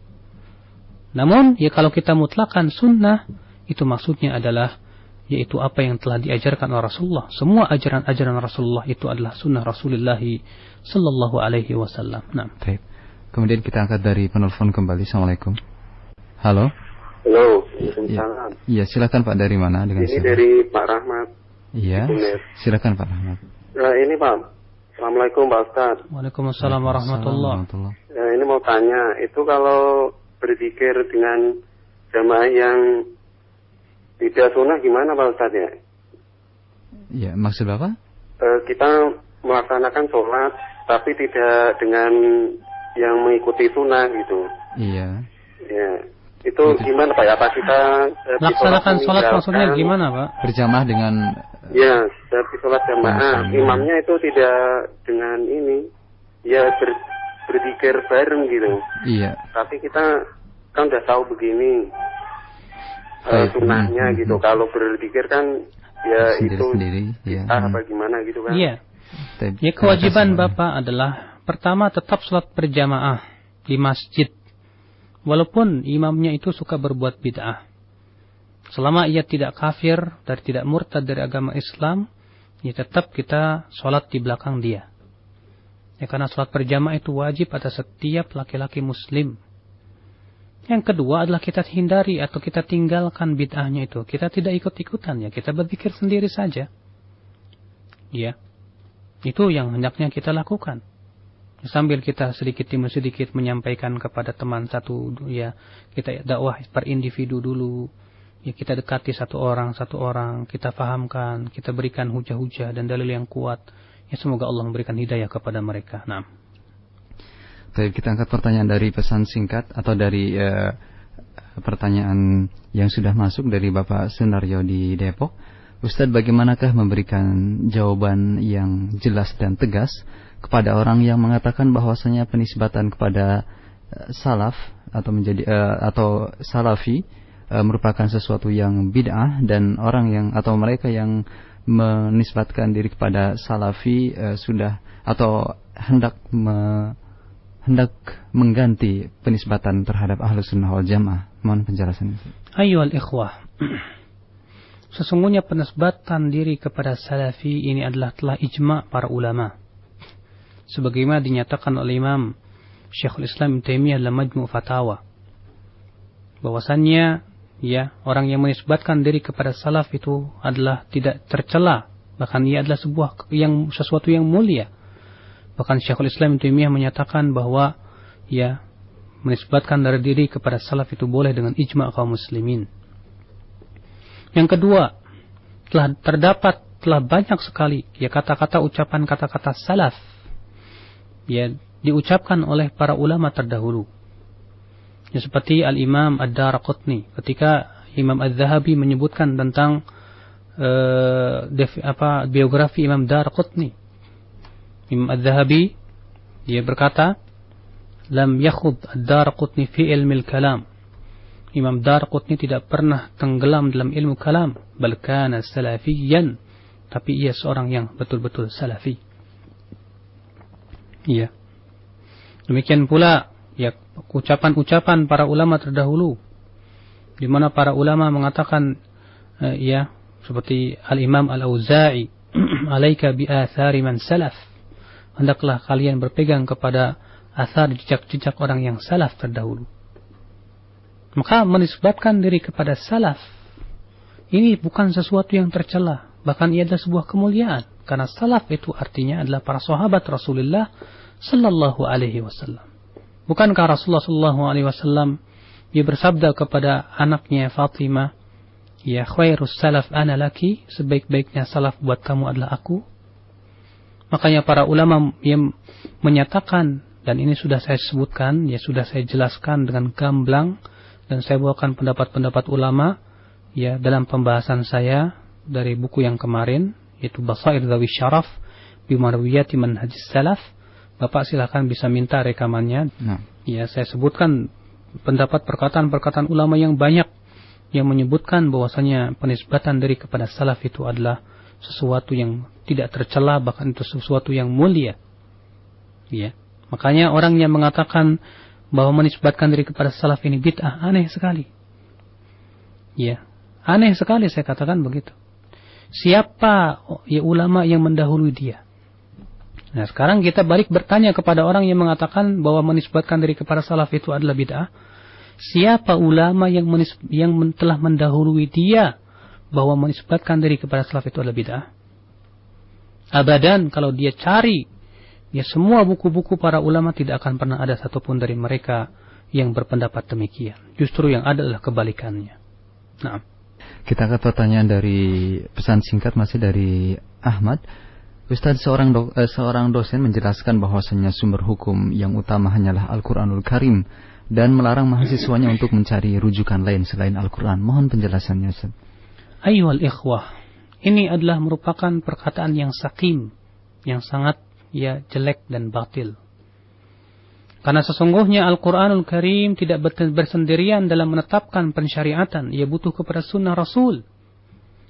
Namun ya kalau kita mutlakan sunnah, itu maksudnya adalah yaitu apa yang telah diajarkan oleh Rasulullah. Semua ajaran-ajaran Rasulullah itu adalah sunnah Rasulullah sallallahu alaihi wasallam. Nah, baik. Kemudian kita angkat dari penelpon kembali. Assalamualaikum. Halo. Halo. Iya, silakan Pak, dari mana? Ini dari Pak Rahmat. Iya. Silakan Pak Rahmat. Nah, ini Pak. Assalamualaikum Pak Ustaz. Waalaikumsalam warahmatullahi. Ini mau tanya, itu kalau berzikir dengan jamaah yang tidak sunnah gimana Pak Ustaz ya? Iya, maksud Bapak? Kita melaksanakan sholat tapi tidak dengan yang mengikuti sunnah gitu. Iya. Ya. Itu gimana Pak? Apa kita melaksanakan sholat maksudnya gimana Pak? Berjamaah dengan ya, dari sholat jamaah. Imamnya itu tidak dengan ini. Ya berzikir bareng gitu. Iya. Tapi kita kan udah tahu begini sunnahnya gitu. Kalau berzikir kan ya sendiri, itu ya. Apa gimana gitu kan? Iya. Ya, kewajiban Bapak adalah pertama tetap sholat berjamaah di masjid. Walaupun imamnya itu suka berbuat bid'ah. Selama ia tidak kafir dan tidak murtad dari agama Islam, ya tetap kita sholat di belakang dia. Ya, karena sholat berjamaah itu wajib atas setiap laki-laki muslim. Yang kedua adalah kita hindari atau kita tinggalkan bid'ahnya itu. Kita tidak ikut-ikutan ya, kita berpikir sendiri saja. Ya. Itu yang hendaknya kita lakukan. Sambil kita sedikit demi sedikit menyampaikan kepada teman satu, ya, kita dakwah per individu dulu. Ya, kita dekati satu orang, kita fahamkan, kita berikan hujah-hujah dan dalil yang kuat. Ya, semoga Allah memberikan hidayah kepada mereka. Nah. Baik, kita angkat pertanyaan dari pesan singkat atau dari pertanyaan yang sudah masuk dari Bapak Sunario di Depok. Ustadz, bagaimanakah memberikan jawaban yang jelas dan tegas kepada orang yang mengatakan bahwasanya penisbatan kepada salaf atau atau salafi merupakan sesuatu yang bid'ah, dan orang yang atau mereka yang menisbatkan diri kepada salafi sudah atau hendak mengganti penisbatan terhadap Ahlus Sunnah wal Jamaah. Mohon penjelasan. Ayyuhal ikhwah, sesungguhnya penisbatan diri kepada salafi ini adalah telah ijma' para ulama. Sebagaimana dinyatakan oleh Imam Syekhul Islam Ibnu Taimiyah dalam Majmu' Fatawa, bahwasannya ya, orang yang menisbatkan diri kepada salaf itu adalah tidak tercela, bahkan ia adalah sesuatu yang mulia. Bahkan Syekhul Islam Ibnu Taimiyah menyatakan bahwa ya, menisbatkan dari diri kepada salaf itu boleh dengan ijma' kaum muslimin. Yang kedua, telah banyak sekali ya kata-kata ucapan kata-kata salaf ya diucapkan oleh para ulama terdahulu. Ya, seperti Al-Imam Ad-Daraqutni ketika Imam Az-Zahabi menyebutkan tentang biografi Imam Daraqutni. Imam Az-Zahabi dia berkata, lam yakhud Ad-Daraqutni fi ilmi al-kalam. Imam Daraqutni tidak pernah tenggelam dalam ilmu kalam, bal kana salafiyan, tapi ia seorang yang betul-betul salafi. Iya. Demikian pula ya ucapan-ucapan para ulama terdahulu, di mana para ulama mengatakan ya, seperti Al-Imam Al-Auza'i, alaika bi athari man salaf. Hendaklah kalian berpegang kepada asar jejak-jejak orang yang salaf terdahulu. Maka menisbatkan diri kepada salaf ini bukan sesuatu yang tercela, bahkan ia adalah sebuah kemuliaan, karena salaf itu artinya adalah para sahabat Rasulullah sallallahu alaihi wasallam. Bukankah Rasulullah sallallahu alaihi wasallam dia bersabda kepada anaknya Fatimah, ya khairus salaf ana laki, sebaik-baiknya salaf buat kamu adalah aku. Makanya para ulama yang menyatakan, dan ini sudah saya sebutkan, ya sudah saya jelaskan dengan gamblang, dan saya bawakan pendapat-pendapat ulama ya dalam pembahasan saya dari buku yang kemarin, yaitu Basair Dzawi Syaraf bi Marwiyati Manhajis Salaf. Bapak silakan bisa minta rekamannya. Ya, saya sebutkan pendapat perkataan-perkataan ulama yang banyak yang menyebutkan bahwasanya penisbatan dari kepada salaf itu adalah sesuatu yang tidak tercela, bahkan itu sesuatu yang mulia. Ya. Makanya orang yang mengatakan bahwa menisbatkan diri kepada salaf ini bid'ah, aneh sekali. Ya, aneh sekali saya katakan begitu. Siapa ya ulama yang mendahului dia? Nah, sekarang kita balik bertanya kepada orang yang mengatakan bahwa menisbatkan diri kepada salaf itu adalah bid'ah. Siapa ulama yang telah mendahului dia bahwa menisbatkan diri kepada salaf itu adalah bid'ah? Abadan. Kalau dia cari ya semua buku-buku para ulama, tidak akan pernah ada satupun dari mereka yang berpendapat demikian. Justru yang ada adalah kebalikannya. Nah, kita akan pertanyaan dari pesan singkat masih dari Ahmad. Ustaz, seorang dosen menjelaskan bahwasanya sumber hukum yang utama hanyalah Al-Quranul Karim dan melarang mahasiswanya untuk mencari rujukan lain selain Al-Quran. Mohon penjelasannya, Ustaz. Ayyuhal ikhwah, ini adalah merupakan perkataan yang sakim, yang sangat ya jelek dan batil. Karena sesungguhnya Al-Quranul Karim tidak bersendirian dalam menetapkan pensyariatan. Ia butuh kepada sunnah Rasul.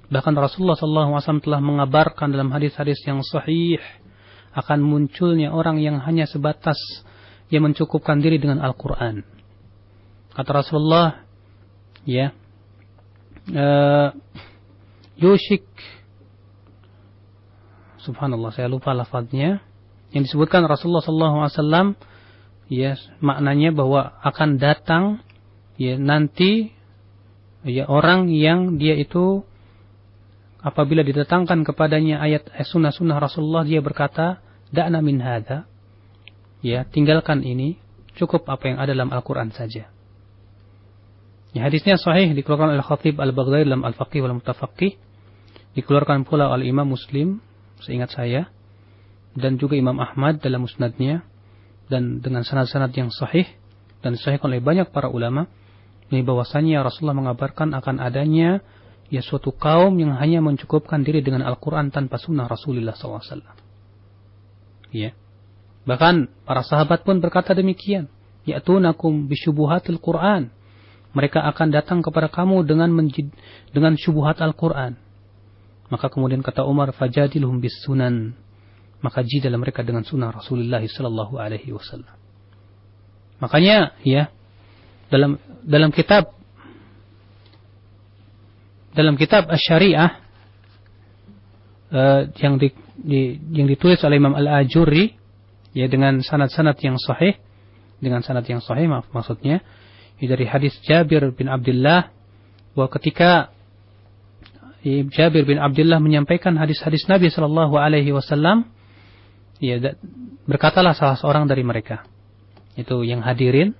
Bahkan Rasulullah SAW telah mengabarkan dalam hadis-hadis yang sahih akan munculnya orang yang hanya sebatas yang mencukupkan diri dengan Al-Quran. Kata Rasulullah, ya, yushik, subhanallah, saya lupa lafadznya, yang disebutkan Rasulullah SAW, ya, maknanya bahwa akan datang ya nanti ya orang yang dia itu apabila didatangkan kepadanya ayat sunnah-sunnah Rasulullah, dia berkata, da'na min hadza, ya tinggalkan ini, cukup apa yang ada dalam Al-Quran saja. Ya, hadisnya sahih, dikeluarkan oleh Khatib Al-Baghdadi dalam Al-Faqih wal Mutafaqih, dikeluarkan pula oleh Imam Muslim, seingat saya, dan juga Imam Ahmad dalam musnadnya, dan dengan sanad-sanad yang sahih, dan disahihkan oleh banyak para ulama, ini bahwasanya Rasulullah mengabarkan akan adanya ya suatu kaum yang hanya mencukupkan diri dengan Al-Quran tanpa sunnah Rasulullah SAW. Ya. Bahkan para sahabat pun berkata demikian. Ya'tunakum bisyubuhatil Quran. Mereka akan datang kepada kamu dengan syubuhat Al-Quran. Maka kemudian kata Umar, fajadilhum bis sunan. Maka jadilah mereka dengan sunnah Rasulullah SAW. Makanya ya dalam kitab Asy-Syariah yang ditulis oleh Imam Al-Ajurri ya dengan sanad-sanad yang sahih, maksudnya dari hadis Jabir bin Abdullah, bahwa ketika Jabir bin Abdullah menyampaikan hadis-hadis Nabi sallallahu alaihi wasallam, ya berkatalah salah seorang dari mereka, itu yang hadirin,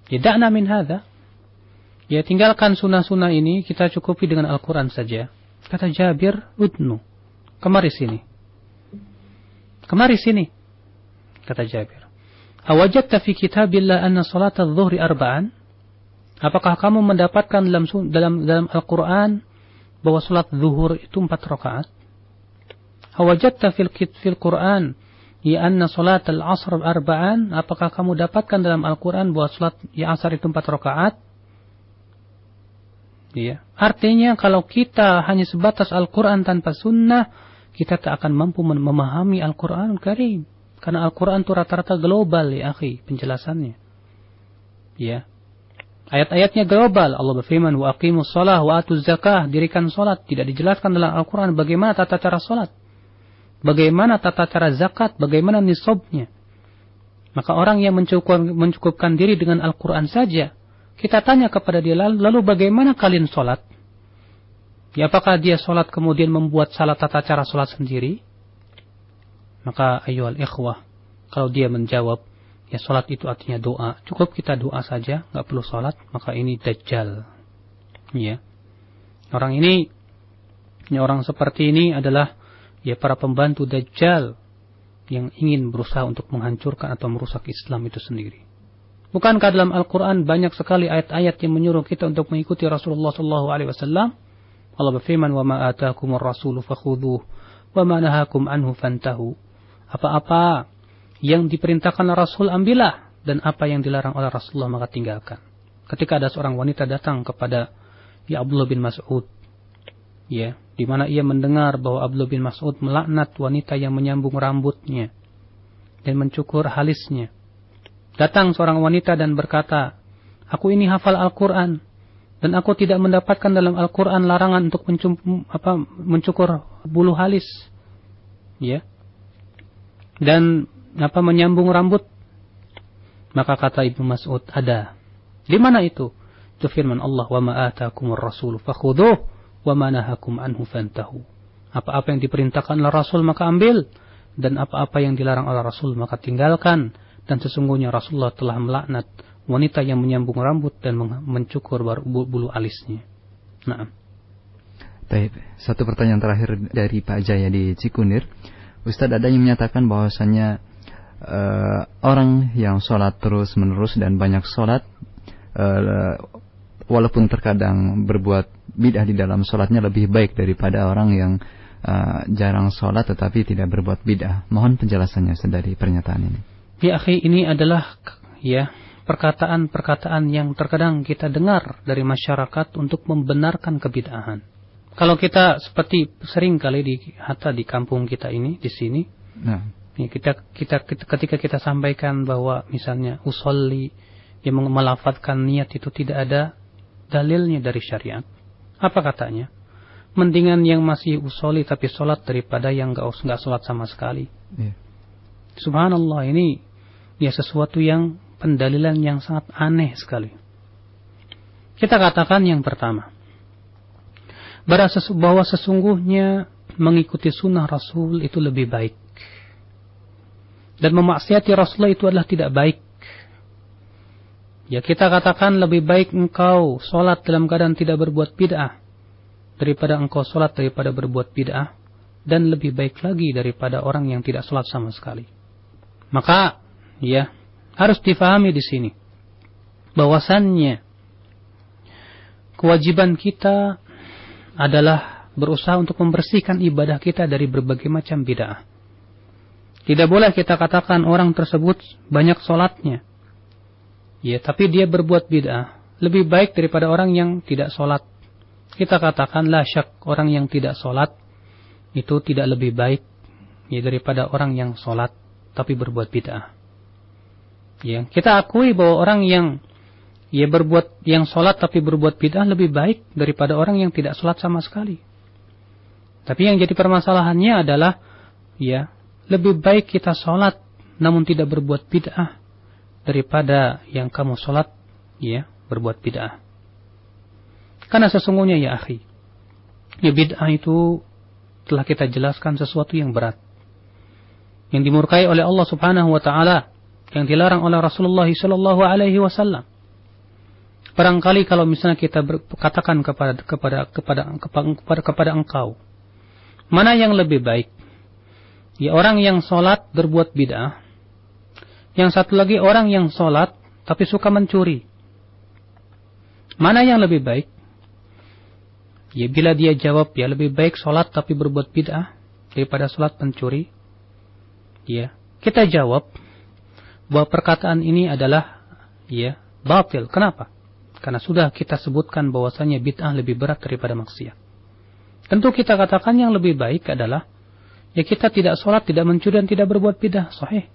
ya da'na min hadza, ya tinggalkan sunnah-sunnah ini, kita cukupi dengan Al-Quran saja. Kata Jabir, udnu, kemari sini, kata Jabir. Awajadta fi kitabillah anna salat adh-dhuhri arba'an? Apakah kamu mendapatkan dalam Al-Quran bahwa salat zuhur itu 4 rakaat? Awajadta fil Quran ya anna salat al-asr arba'an? Apakah kamu dapatkan dalam Al-Quran bahwa salat asar itu 4 rakaat? Ya. Artinya kalau kita hanya sebatas Al-Quran tanpa sunnah, kita tak akan mampu memahami Al-Quran Karim. Karena Al-Quran itu rata-rata global ya akhi, penjelasannya. Ya. Ayat-ayatnya global. Allah berfirman, wa aqimus shalah wa atuz zakah, dirikan salat. Tidak dijelaskan dalam Al-Quran bagaimana tata cara salat, bagaimana tata cara zakat, bagaimana nisabnya. Maka orang yang mencukupkan diri dengan Al-Quran saja, kita tanya kepada dia, lalu bagaimana kalian salat? Ya, apakah dia salat kemudian membuat salah tata cara salat sendiri? Maka ayyuhal ikhwah, kalau dia menjawab, ya salat itu artinya doa, cukup kita doa saja, nggak perlu salat, maka ini dajjal. Ya. Orang seperti ini adalah ya para pembantu dajjal yang ingin berusaha untuk menghancurkan atau merusak Islam itu sendiri. Bukankah dalam Al-Quran banyak sekali ayat-ayat yang menyuruh kita untuk mengikuti Rasulullah SAW? Allah berfirman, wa ma ataakumur rasulu fakhudhuh wa ma nahakum anhu fantahu. Apa-apa yang diperintahkan Rasul ambillah, dan apa yang dilarang oleh Rasulullah maka tinggalkan. Ketika ada seorang wanita datang kepada ya Abdullah bin Mas'ud, ya, di mana ia mendengar bahwa Abdullah bin Mas'ud melaknat wanita yang menyambung rambutnya dan mencukur alisnya. Datang seorang wanita dan berkata, aku ini hafal Al-Quran dan aku tidak mendapatkan dalam Al-Quran larangan untuk mencukur bulu halis, ya, dan menyambung rambut. Maka kata Ibnu Mas'ud, ada. Di mana itu? Itu firman Allah, wa ma ataakumur rasulu fakhudhuh wa ma nahakum anhu fantahu. Apa-apa yang diperintahkan oleh Rasul maka ambil, dan apa-apa yang dilarang oleh Rasul maka tinggalkan. Dan sesungguhnya Rasulullah telah melaknat wanita yang menyambung rambut dan mencukur bulu alisnya. Nah. Baik, satu pertanyaan terakhir dari Pak Jaya di Cikunir. Ustaz, ada yang menyatakan bahwasanya orang yang sholat terus menerus dan banyak sholat, walaupun terkadang berbuat bid'ah di dalam sholatnya, lebih baik daripada orang yang jarang sholat tetapi tidak berbuat bid'ah. Mohon penjelasannya dari pernyataan ini. Ya akhi, ini adalah ya perkataan-perkataan yang terkadang kita dengar dari masyarakat untuk membenarkan kebid'ahan. Kalau kita seperti sering kali di kampung kita ini, di sini, nah, ya, ketika kita sampaikan bahwa misalnya usolli yang melafadzkan niat itu tidak ada dalilnya dari syariat, apa katanya? Mendingan yang masih usolli tapi sholat daripada yang nggak sholat sama sekali. Yeah. Subhanallah, ini ya sesuatu yang pendalilan yang sangat aneh sekali. Kita katakan yang pertama, bahwa sesungguhnya mengikuti sunnah Rasul itu lebih baik. Dan memaksiati Rasulullah itu adalah tidak baik. Ya, kita katakan lebih baik engkau sholat dalam keadaan tidak berbuat bid'ah daripada engkau sholat daripada berbuat bid'ah, dan lebih baik lagi daripada orang yang tidak sholat sama sekali. Maka, ya, harus difahami di sini bahwasannya kewajiban kita adalah berusaha untuk membersihkan ibadah kita dari berbagai macam bid'ah. Tidak boleh kita katakan orang tersebut banyak sholatnya, ya, tapi dia berbuat bid'ah, lebih baik daripada orang yang tidak sholat. Kita katakan la syak, orang yang tidak sholat itu tidak lebih baik, ya, daripada orang yang sholat tapi berbuat bid'ah. Ya, kita akui bahwa orang yang sholat tapi berbuat bid'ah lebih baik daripada orang yang tidak sholat sama sekali. Tapi yang jadi permasalahannya adalah, ya, lebih baik kita sholat namun tidak berbuat bid'ah daripada yang kamu sholat, ya, berbuat bid'ah. Karena sesungguhnya, ya akhi, ya, bid'ah itu telah kita jelaskan sesuatu yang berat, yang dimurkai oleh Allah Subhanahu wa taala, yang dilarang oleh Rasulullah sallallahu alaihi wasallam. Barangkali kalau misalnya kita katakan kepada engkau, mana yang lebih baik? Ya, orang yang sholat berbuat bid'ah, yang satu lagi orang yang sholat tapi suka mencuri. Mana yang lebih baik? Ya, bila dia jawab, ya, lebih baik sholat tapi berbuat bid'ah daripada sholat pencuri, ya, kita jawab bahwa perkataan ini adalah, ya, batil. Kenapa? Karena sudah kita sebutkan bahwasanya bid'ah lebih berat daripada maksiat. Tentu kita katakan yang lebih baik adalah, ya, kita tidak sholat, tidak mencuri, dan tidak berbuat bid'ah. Sahih.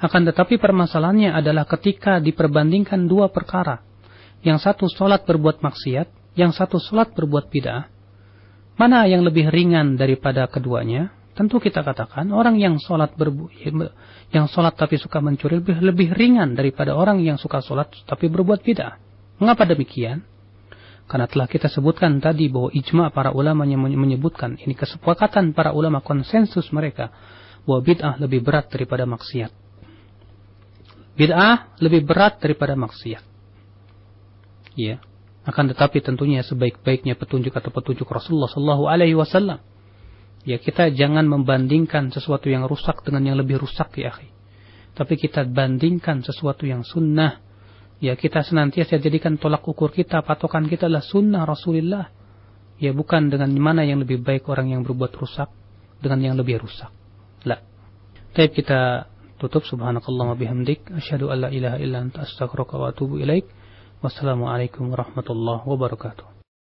Akan tetapi permasalahannya adalah ketika diperbandingkan dua perkara, yang satu sholat berbuat maksiat, yang satu sholat berbuat bid'ah, mana yang lebih ringan daripada keduanya? Tentu kita katakan orang yang sholat tapi suka mencuri lebih ringan daripada orang yang suka sholat tapi berbuat bid'ah. Mengapa demikian? Karena telah kita sebutkan tadi bahwa ijma' para ulama yang menyebutkan, ini kesepakatan para ulama, konsensus mereka, bahwa bid'ah lebih berat daripada maksiat. Bid'ah lebih berat daripada maksiat. Ya, akan tetapi tentunya sebaik-baiknya petunjuk atau petunjuk Rasulullah sallallahu alaihi wasallam. Ya, kita jangan membandingkan sesuatu yang rusak dengan yang lebih rusak, ya akhi. Tapi kita bandingkan sesuatu yang sunnah. Ya, kita senantiasa jadikan tolak ukur kita, patokan kita adalah sunnah Rasulullah. Ya, bukan dengan mana yang lebih baik orang yang berbuat rusak dengan yang lebih rusak. La. Baik, kita tutup. Subhanakallahumma bihamdik, asyhadu an la ilaha illa anta, astaghfiruka wa atubu ilaik. Wassalamualaikum warahmatullahi wabarakatuh.